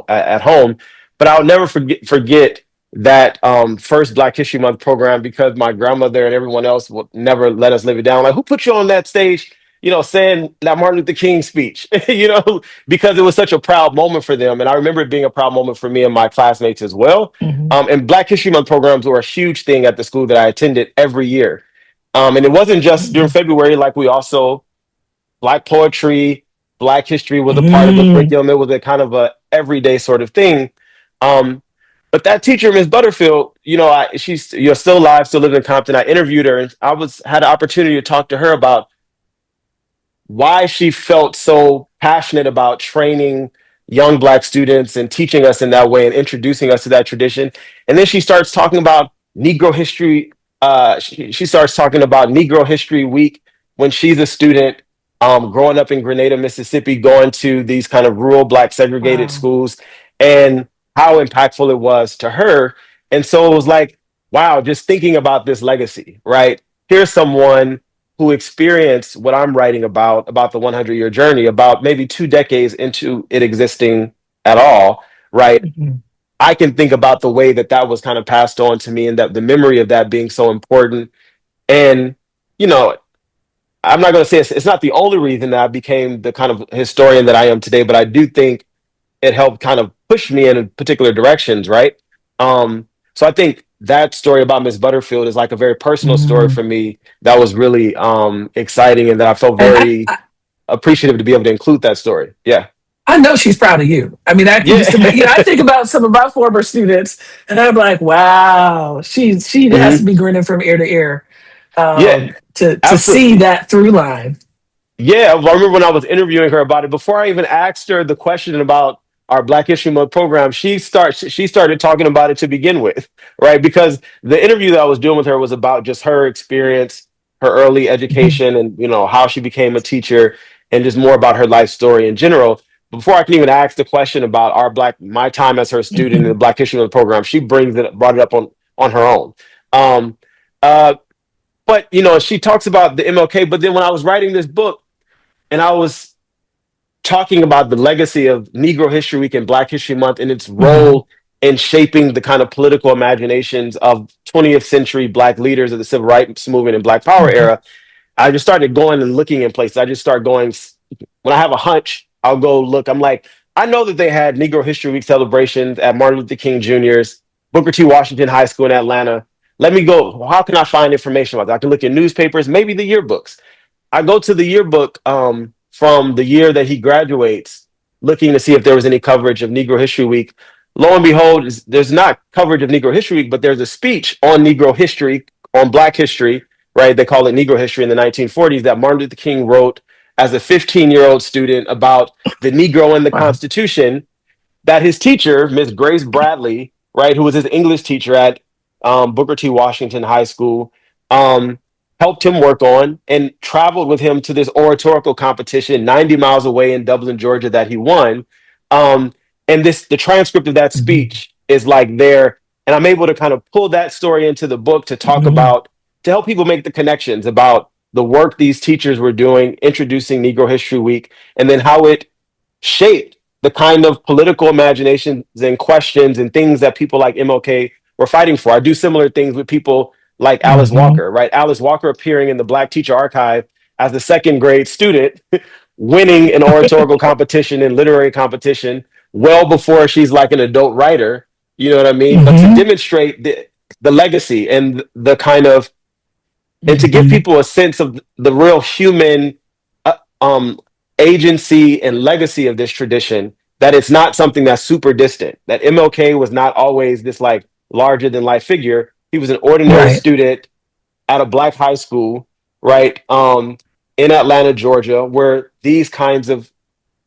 at home. But I'll never forget that first Black History Month program because my grandmother and everyone else would never let us live it down. Like, who put you on that stage, saying that Martin Luther King speech, because it was such a proud moment for them. And I remember it being a proud moment for me and my classmates as well. Mhm. And Black History Month programs were a huge thing at the school that I attended every year. And it wasn't just during Mhm. February, like we also, Black poetry, Black history was a part of the Mhm. curriculum. It was a kind of a everyday sort of thing. Um, but that teacher, Miss Butterfield, she's still alive, still living in Compton. I interviewed her, and had an opportunity to talk to her about why she felt so passionate about training young Black students and teaching us in that way and introducing us to that tradition. And then she starts talking about Negro history. She starts talking about Negro History Week when she's a student growing up in Grenada, Mississippi, going to these kind of rural Black segregated Wow. schools, and how impactful it was to her. And so it was like, wow, just thinking about this legacy, right? Here's someone who experienced what I'm writing about the 100-year journey, about maybe 2 decades into it existing at all, right? Mhm. I can think about the way that was kind of passed on to me and that the memory of that being so important. And, you know, I'm not going to say it's not the only reason that I became the kind of historian that I am today, but I do think it helped kind of push me in particular directions, right? So I think that story about Miss Butterfield is like a very personal story Mhm. for me that was really exciting, and that I felt And very appreciative to be able to include that story. Yeah. I know she's proud of you. I mean, I can just Yeah. imagine, I think about some of my former students, and I'm like, wow, she has to Hmm. be grinning from ear to ear, Yeah, to see absolutely. that through line. Yeah, well, I remember when I was interviewing her about it. Before I even asked her the question about our Black History Month program, she started talking about it to begin with, right? Because the interview that I was doing with her was about just her experience, her early Mhm. education, and how she became a teacher, and just more about her life story in general. Before I can even ask the question about my time as her student in the Mhm. Black History Month program, she brought it up on her own. Um, uh, but she talks about the MLK. But then when I was writing this book, and I was talking about the legacy of Negro History Week and Black History Month and its Mhm. role in shaping the kind of political imaginations of 20th century Black leaders of the Civil Rights Movement and Black Power Mhm. era. I just started going and looking in places. I just start going when I have a hunch. I'll go look. I'm like, I know that they had Negro History Week celebrations at Martin Luther King Jr.'s Booker T. Washington High School in Atlanta. Let me go. How can I find information about that? I can look in newspapers, maybe the yearbooks. I go to the yearbook from the year that he graduates, looking to see if there was any coverage of Negro History Week. Lo and behold, there's not coverage of Negro History Week, but there's a speech on Negro history, on Black history, right? They call it Negro history in the 1940s that Martin Luther King wrote as a 15-year-old student about the Negro and the Wow. Constitution, that his teacher, Miss Grace Bradley, right, who was his English teacher at Booker T. Washington High School, um, helped him work on and traveled with him to this oratorical competition 90 miles away in Dublin, Georgia, that he won. Um, and the transcript of that Mhm. speech is like there, and I'm able to kind of pull that story into the book to talk Mhm. about, to help people make the connections about the work these teachers were doing, introducing Negro History Week, and then how it shaped the kind of political imaginations and questions and things that people like MLK were fighting for. I do similar things with people like Alice Mhm. Walker, right? Alice Walker appearing in the Black Teacher Archive as a second grade student, winning an oratorical competition and literary competition well before she's like an adult writer. You know what I mean? But to Mhm. demonstrate the legacy and the kind of, and to give Mhm. people a sense of the real human uh, um, agency and legacy of this tradition, that it's not something that's super distant, that MLK was not always this like larger than life figure. He was an ordinary Right. student at a Black high school, right, in Atlanta, Georgia, where these kinds of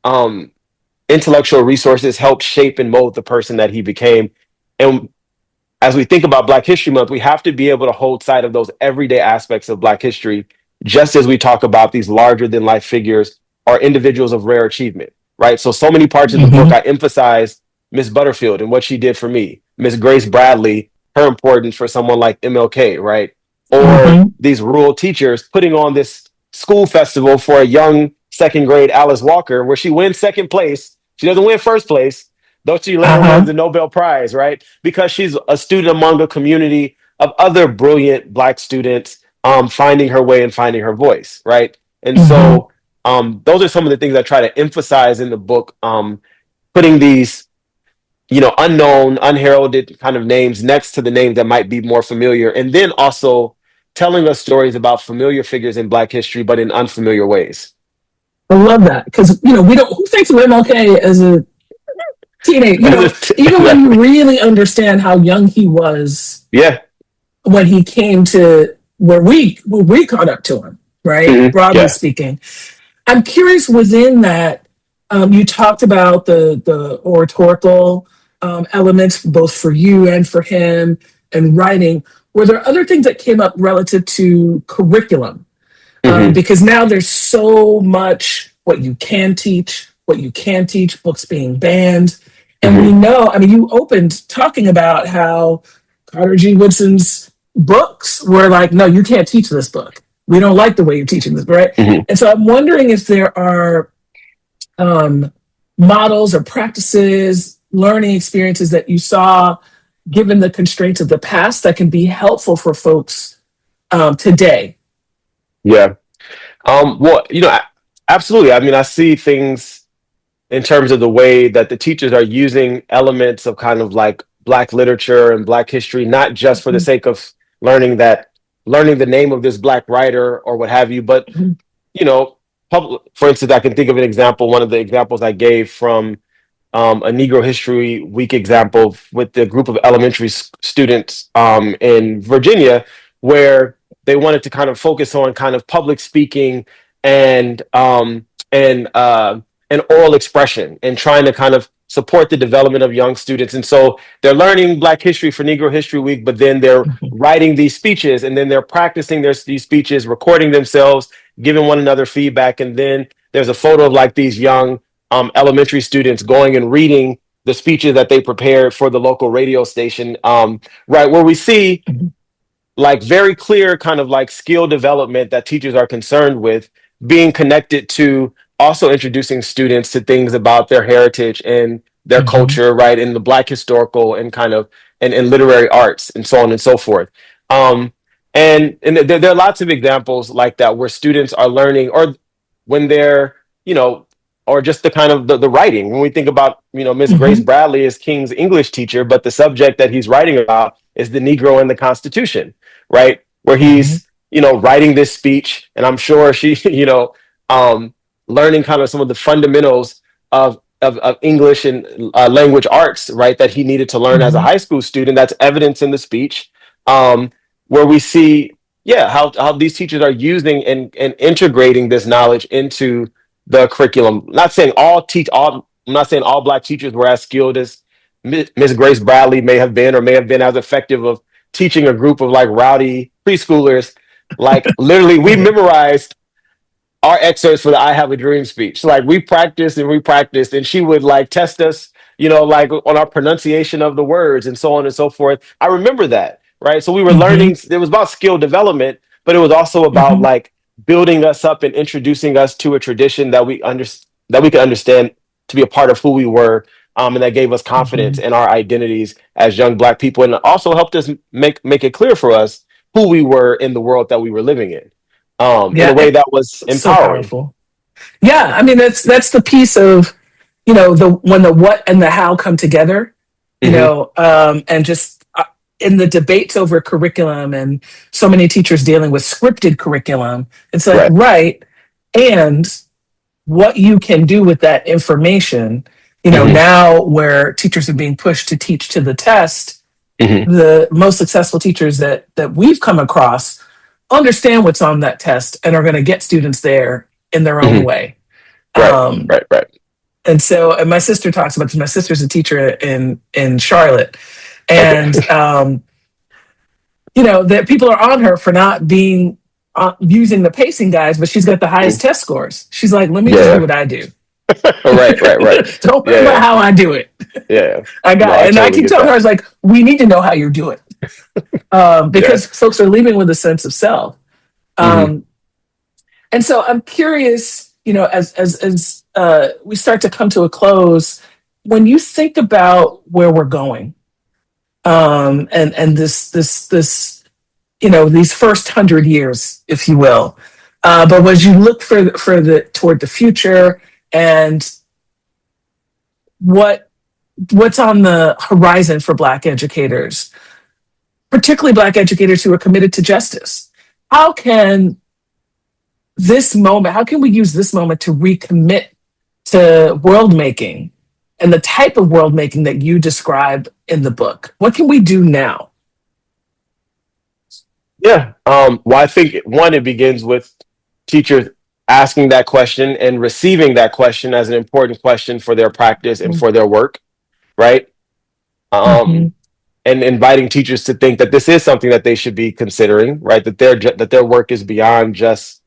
um, intellectual resources helped shape and mold the person that he became. And as we think about Black History Month, we have to be able to hold sight of those everyday aspects of Black history, just as we talk about these larger than life figures or individuals of rare achievement, right? So many parts of the book, Mhm. I emphasize Miss Butterfield and what she did for me, Miss Grace Bradley, her importance for someone like MLK, right? Or Mhm. these rural teachers putting on this school festival for a young second grade Alice Walker, where she wins second place. She doesn't win first place, though she later wins Uh-huh. the Nobel Prize, right? Because she's a student among a community of other brilliant Black students, finding her way and finding her voice, right? And Mhm. so those are some of the things I try to emphasize in the book, putting these, unknown, unheralded kind of names next to the names that might be more familiar, and then also telling us stories about familiar figures in Black history, but in unfamiliar ways. I love that because we don't. Who thinks of MLK as a teenage? Even when you Exactly. really understand how young he was Yeah. when he came to where we caught up to him, right? Hmm. Broadly Yeah. speaking, I'm curious within that. You talked about the oratorical elements both for you and for him and writing. Were there other things that came up relative to curriculum? Hmm. Because now there's so much what you can teach, what you can teach, books being banned. And we Hmm. know, I mean, you opened talking about how Carter G. Woodson's books were like, no, you can't teach this book. We don't like the way you're teaching this, right? Hmm. And so I'm wondering if there are um, models or practices, learning experiences that you saw, given the constraints of the past, that can be helpful for folks today. Yeah. Well, absolutely. I mean, I see things in terms of the way that the teachers are using elements of kind of like Black literature and Black history, not just for the Mhm, sake of learning that learning the name of this Black writer or what have you, but mhm, you know, for instance, I can think of an example. One of the examples I gave from a Negro History Week example with the group of elementary students in Virginia, where they wanted to kind of focus on kind of public speaking and and uh, and oral expression, and trying to kind of support the development of young students. And so they're learning Black history for Negro History Week, but then they're mhm, writing these speeches, and then they're practicing these speeches, recording themselves, giving one another feedback, and then there's a photo of like these young elementary students going and reading the speeches that they prepared for the local radio station, right, where we see mhm, like very clear kind of like skill development that teachers are concerned with being connected to also introducing students to things about their heritage and their mhm, culture, right, in the Black historical and kind of and literary arts and so on and so forth. Um, and there are lots of examples like that where students are learning, or when they're, you know, or just the kind of the writing. When we think about, Miss Grace mhm, Bradley as King's English teacher, but the subject that he's writing about is the Negro and the Constitution, right? Where mhm, he's, writing this speech, and I'm sure she, um, learning kind of some of the fundamentals of English and language arts, right? That he needed to learn as a mhm. high school student. That's evidence in the speech, um, where we see, yeah, how these teachers are using and integrating this knowledge into the curriculum. Not saying all. I'm not saying all Black teachers were as skilled as Miss Grace Bradley may have been, or may have been as effective of teaching a group of like rowdy preschoolers. Like literally, we Right. memorized our excerpts for the "I Have a Dream" speech. So, like we practiced, and she would like test us, like on our pronunciation of the words and so on and so forth. I remember that, right? So we were Mhm, learning. It was about skill development, but it was also about mhm, like building us up and introducing us to a tradition that we could understand to be a part of who we were. And that gave us confidence mhm. in our identities as young Black people, and also helped us make it clear for us who we were in the world that we were living in a Yeah, way that was so empowering. powerful. Yeah, I mean that's the piece of, the when the what and the how come together, Hmm. and just in the debates over curriculum, and so many teachers dealing with scripted curriculum. It's like, Right. right, and what you can do with that information. Hmm. Now where teachers are being pushed to teach to the test, Hmm. the most successful teachers that we've come across understand what's on that test and are going to get students there in their own Hmm. way. Right. Um, Right. Right. and so, and my sister talks about this. My sister's a teacher in Charlotte, Okay. and that people are on her for not being using the pacing guides, but she's got the highest test scores. She's like, let me just do Yeah. what I do. Right. Right. Right. Don't worry about Yeah. how I do it. Yeah. I No, got, I and I totally keep get telling her, I that. was like, we need to know how you do it, Yeah. because folks are leaving with a sense of self. Hmm. Um, and so I'm curious, as we start to come to a close, when you think about where we're going, and this these first 100 years, if you will, but as you look for the toward the future, and what what's on the horizon for Black educators, particularly Black educators who are committed to justice, how can how can we use this moment to recommit to world making and the type of world making that you describe in the book? What can we do now? Yeah. Well, I think one, it begins with teachers asking that question and receiving that question as an important question for their practice and for their work, right? Um, Mhm, and inviting teachers to think that this is something that they should be considering, right? That their work is beyond just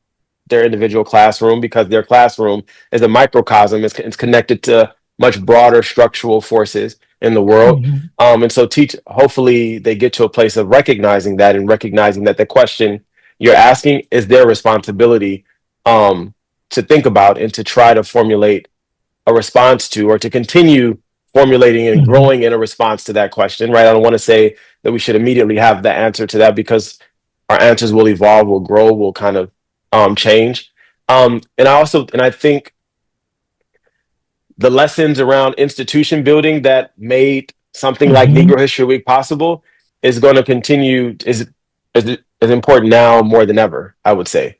their individual classroom, because their classroom is a microcosm. It's connected to much broader structural forces in the world. mhm, And so hopefully they get to a place of recognizing that, and recognizing that the question you're asking is their responsibility, um, to think about and to try to formulate a response to, or to continue formulating and mhm, growing in a response to that question, right? I don't want to say that we should immediately have the answer to that, because our answers will evolve, will grow, will kind of change. And I think the lessons around institution building that made something like Hmm. Negro History Week possible is going to continue is important now more than ever, I would say.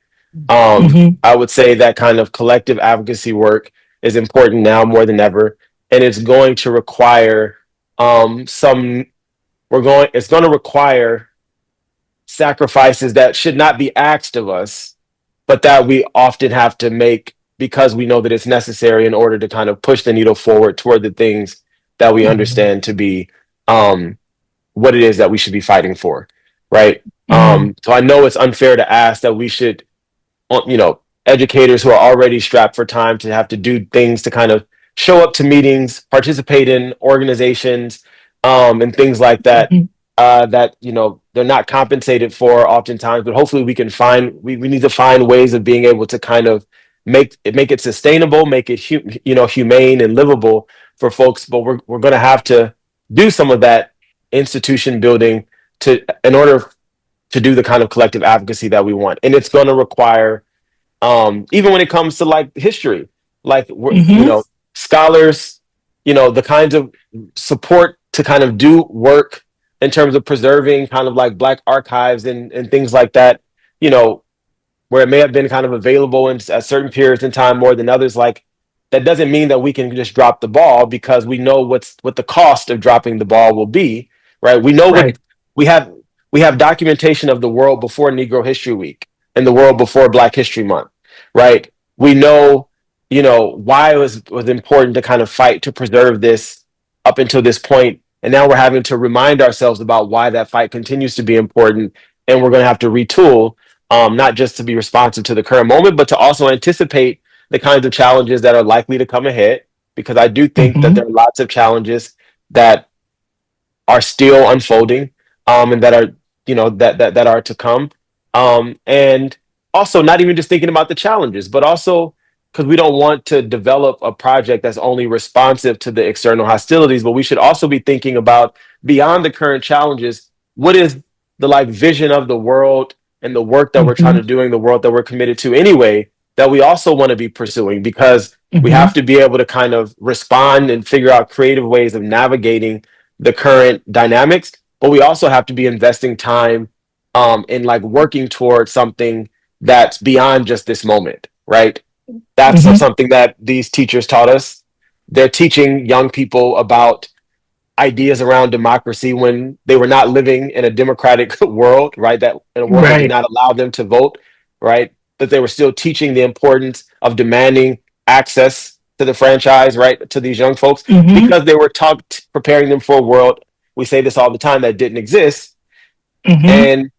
Hmm. I would say that kind of collective advocacy work is important now more than ever, and it's going to require some. It's going to require sacrifices that should not be asked of us, but that we often have to make because we know that it's necessary in order to kind of push the needle forward toward the things that we Hmm. understand to be um, what it is that we should be fighting for, right? Hmm. So I know it's unfair to ask that we should, educators who are already strapped for time to have to do things to kind of show up to meetings, participate in organizations, and things like that. Hmm. That they're not compensated for oftentimes, but hopefully we need to find ways of being able to kind of make it sustainable, make it humane and livable for folks. But we're going to have to do some of that institution building to in order to do the kind of collective advocacy that we want, and it's going to require even when it comes to like history, like Hmm. scholars, the kinds of support to kind of do work in terms of preserving kind of like Black archives and things like that, you know, where it may have been kind of available at certain periods in time more than others. Like that doesn't mean that we can just drop the ball because we know what the cost of dropping the ball will be, right? We know what Right. we have. We have documentation of the world before Negro History Week and the world before Black History Month, right? We know, why it was important to kind of fight to preserve this up until this point, and now we're having to remind ourselves about why that fight continues to be important, and we're going to have to retool, not just to be responsive to the current moment, but to also anticipate the kinds of challenges that are likely to come ahead. Because I do think that Hmm. there are lots of challenges that are still unfolding, and that are that are to come, and also not even just thinking about the challenges, but also because we don't want to develop a project that's only responsive to the external hostilities, but we should also be thinking about beyond the current challenges, what is the like vision of the world and the work that we're trying Hmm. to do in the world that we're committed to anyway, that we also want to be pursuing, because we Hmm. have to be able to kind of respond and figure out creative ways of navigating the current dynamics, but we also have to be investing time in like working towards something that's beyond just this moment, right? That's Hmm. something that these teachers taught us. They're teaching young people about ideas around democracy when they were not living in a democratic world, right? That in a world that did Right. not allow them to vote, right? But they were still teaching the importance of demanding access to the franchise, right, to these young folks, Hmm. because they were taught, preparing them for a world. We say this all the time, that didn't exist, Hmm. and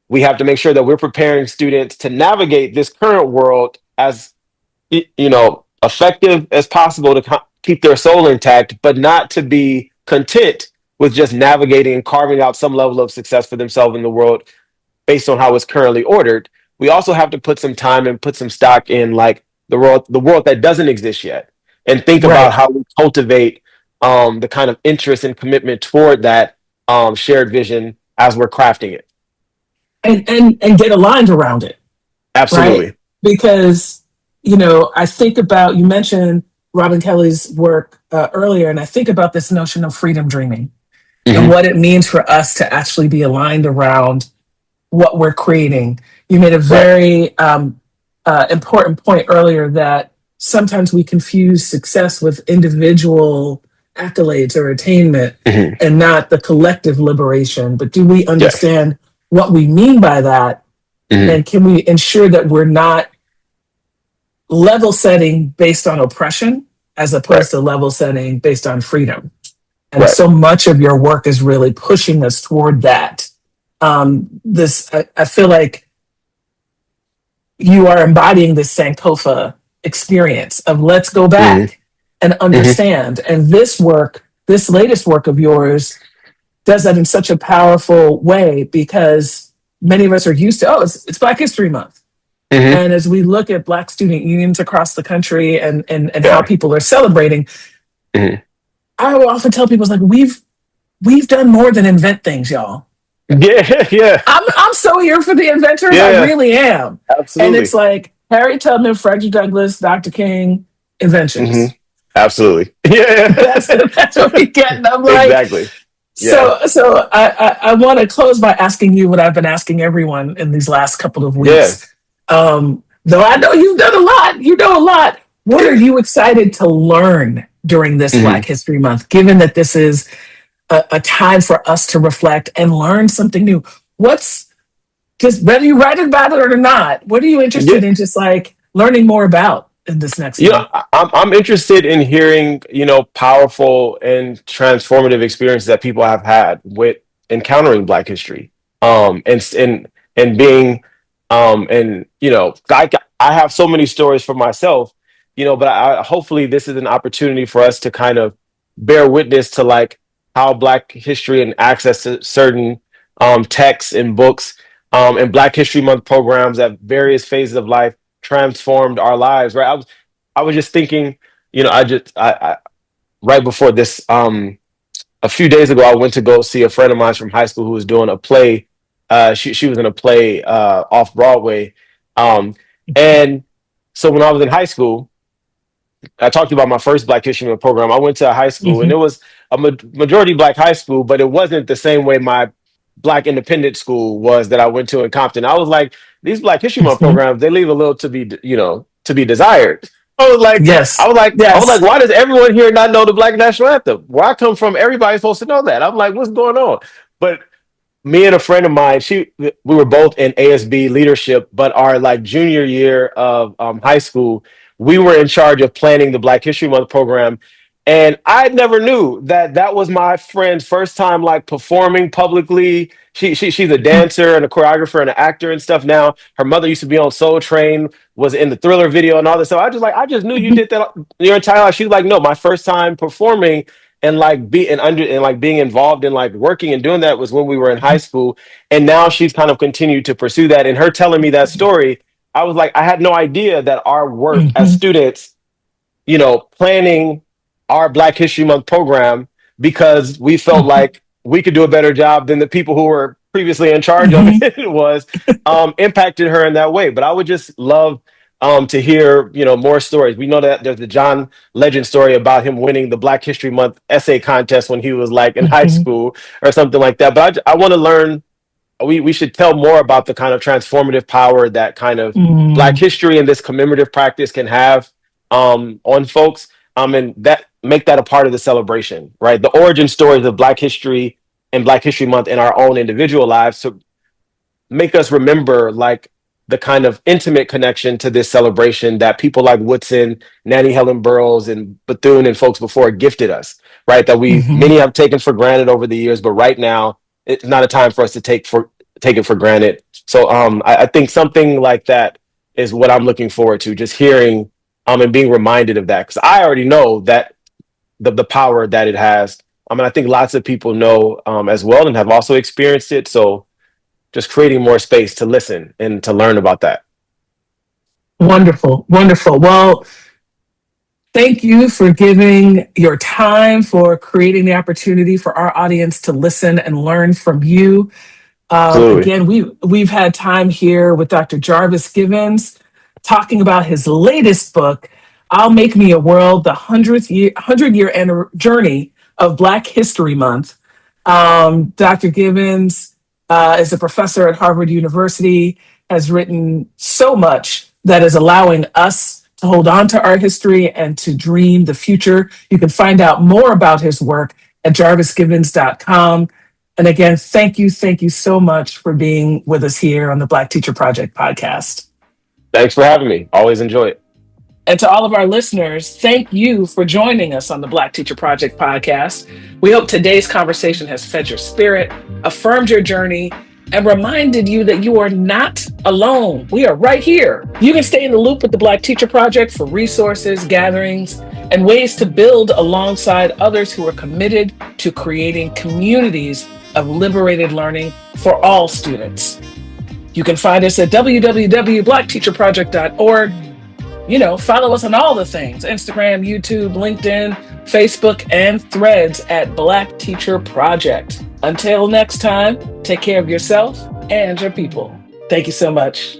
we have to make sure that we're preparing students to navigate this current world as effective as possible to keep their soul intact, but not to be content with just navigating and carving out some level of success for themselves in the world based on how it's currently ordered. We also have to put some time and put some stock in like the world that doesn't exist yet, and think about Right. how we cultivate the kind of interest and commitment toward that shared vision as we're crafting it. And get aligned around it. Right? Absolutely. Because, I think about, you mentioned Robin Kelly's work earlier, and I think about this notion of freedom dreaming and Hmm. what it means for us to actually be aligned around what we're creating. You made a Right. very important point earlier that sometimes we confuse success with individual accolades or attainment Hmm. and not the collective liberation. But do we Yes. understand what we mean by that? Hmm. And can we ensure that we're not level setting based on oppression as Right. opposed to level setting based on freedom? And Right. so much of your work is really pushing us toward that. I feel like you are embodying this Sankofa experience of let's go Hmm. back and Hmm. understand. And this work, this latest work of yours, does that in such a powerful way because many of us are used to, oh, it's Black History Month. Hmm. And as we look at Black student unions across the country and how Yeah. people are celebrating, Hmm. I will often tell people, it's like, we've done more than invent things, y'all. Yeah. Yeah. I'm so here for the inventors. I Yeah. really am. And it's Absolutely. like Harry Tubman, Frederick Douglass, Dr. King, Hmm. inventions. Absolutely. Yeah. That's what we get. And I'm like, Exactly. Yeah. so I want to close by asking you what I've been asking everyone in these last couple of Yeah. weeks. Though I know you've done a lot, you know a lot. What are you excited to learn during this Black Hmm. History Month, given that this is a time for us to reflect and learn something new? What's just whether you write about it or not, what are you Yeah. interested in just like learning more about in this next month? I'm interested in hearing, powerful and transformative experiences that people have had with encountering Black history. And being, and I have so many stories for myself, but hopefully this is an opportunity for us to kind of bear witness to like how Black history and access to certain texts and books and Black History Month programs at various phases of life transformed our lives. Right. I was just thinking, I right before this, a few days ago, I went to go see a friend of mine from high school who was doing a play. She was in a play off Broadway, and so when I was in high school, I talked about my first Black History Month program. I went to a high school, and it Hmm. was a majority Black high school, but it wasn't the same way my Black independent school was that I went to in Compton. I was like, these Black History Month Hmm. programs, they leave a little to be, to be desired. I was like, I Yes, was like, I was like, yes. why does everyone here not know the Black National Anthem? Where I come from, everybody's supposed to know that. I'm like, what's going on? But me and a friend of mine, we were both in ASB leadership, but our like junior year of high school, we were in charge of planning the Black History Month program. And I never knew that that was my friend's first time like performing publicly. She's a dancer and a choreographer and an actor and stuff now. Her mother used to be on Soul Train, was in the Thriller video and all this. So I just knew you Mhm. did that your entire life. She's like, no, my first time performing and like being involved in like working and doing that was when we were in high school. And now she's kind of continued to pursue that. And her telling me that story, I was like, I had no idea that our work as Mhm. students, planning our Black History Month program because we felt Mhm. like we could do a better job than the people who were previously in charge of Mhm. it was impacted her in that way. But I would just love to hear, more stories. We know that there's the John Legend story about him winning the Black History Month essay contest when he was like in high Mhm. school or something like that. But I want to learn. We should tell more about the kind of transformative power that kind of Black Mhm. history and this commemorative practice can have on folks, and that make that a part of the celebration, right? The origin stories of Black history and Black History Month in our own individual lives to make us remember like the kind of intimate connection to this celebration that people like Woodson, Nanny Helen Burroughs, and Bethune and folks before gifted us, right? That we Mhm. many have taken for granted over the years, but right now it's not a time for us to take it for granted. So I think something like that is what I'm looking forward to, just hearing and being reminded of that. Because I already know that the power that it has. I mean, I think lots of people know as well and have also experienced it. So just creating more space to listen and to learn about that. Wonderful, wonderful. Well, thank you for giving your time, for creating the opportunity for our audience to listen and learn from you. Absolutely. Again, we've had time here with Dr. Jarvis Givens talking about his latest book, "I'll Make Me a World: The Hundred Year Journey of Black History Month." Dr. Givens is a professor at Harvard University, has written so much that is allowing us to hold on to our history and to dream the future. You can find out more about his work at jarvisgivens.com. And again, thank you so much for being with us here on the Black Teacher Project podcast. Thanks for having me. Always enjoy it. And to all of our listeners, thank you for joining us on the Black Teacher Project podcast. We hope today's conversation has fed your spirit, affirmed your journey, and reminded you that you are not alone. We are right here. You can stay in the loop with the Black Teacher Project for resources, gatherings, and ways to build alongside others who are committed to creating communities of liberated learning for all students. You can find us at www.blackteacherproject.org. Follow us on all the things: Instagram, YouTube, LinkedIn, Facebook, and threads at Black Teacher Project. Until next time, take care of yourself and your people. Thank you so much.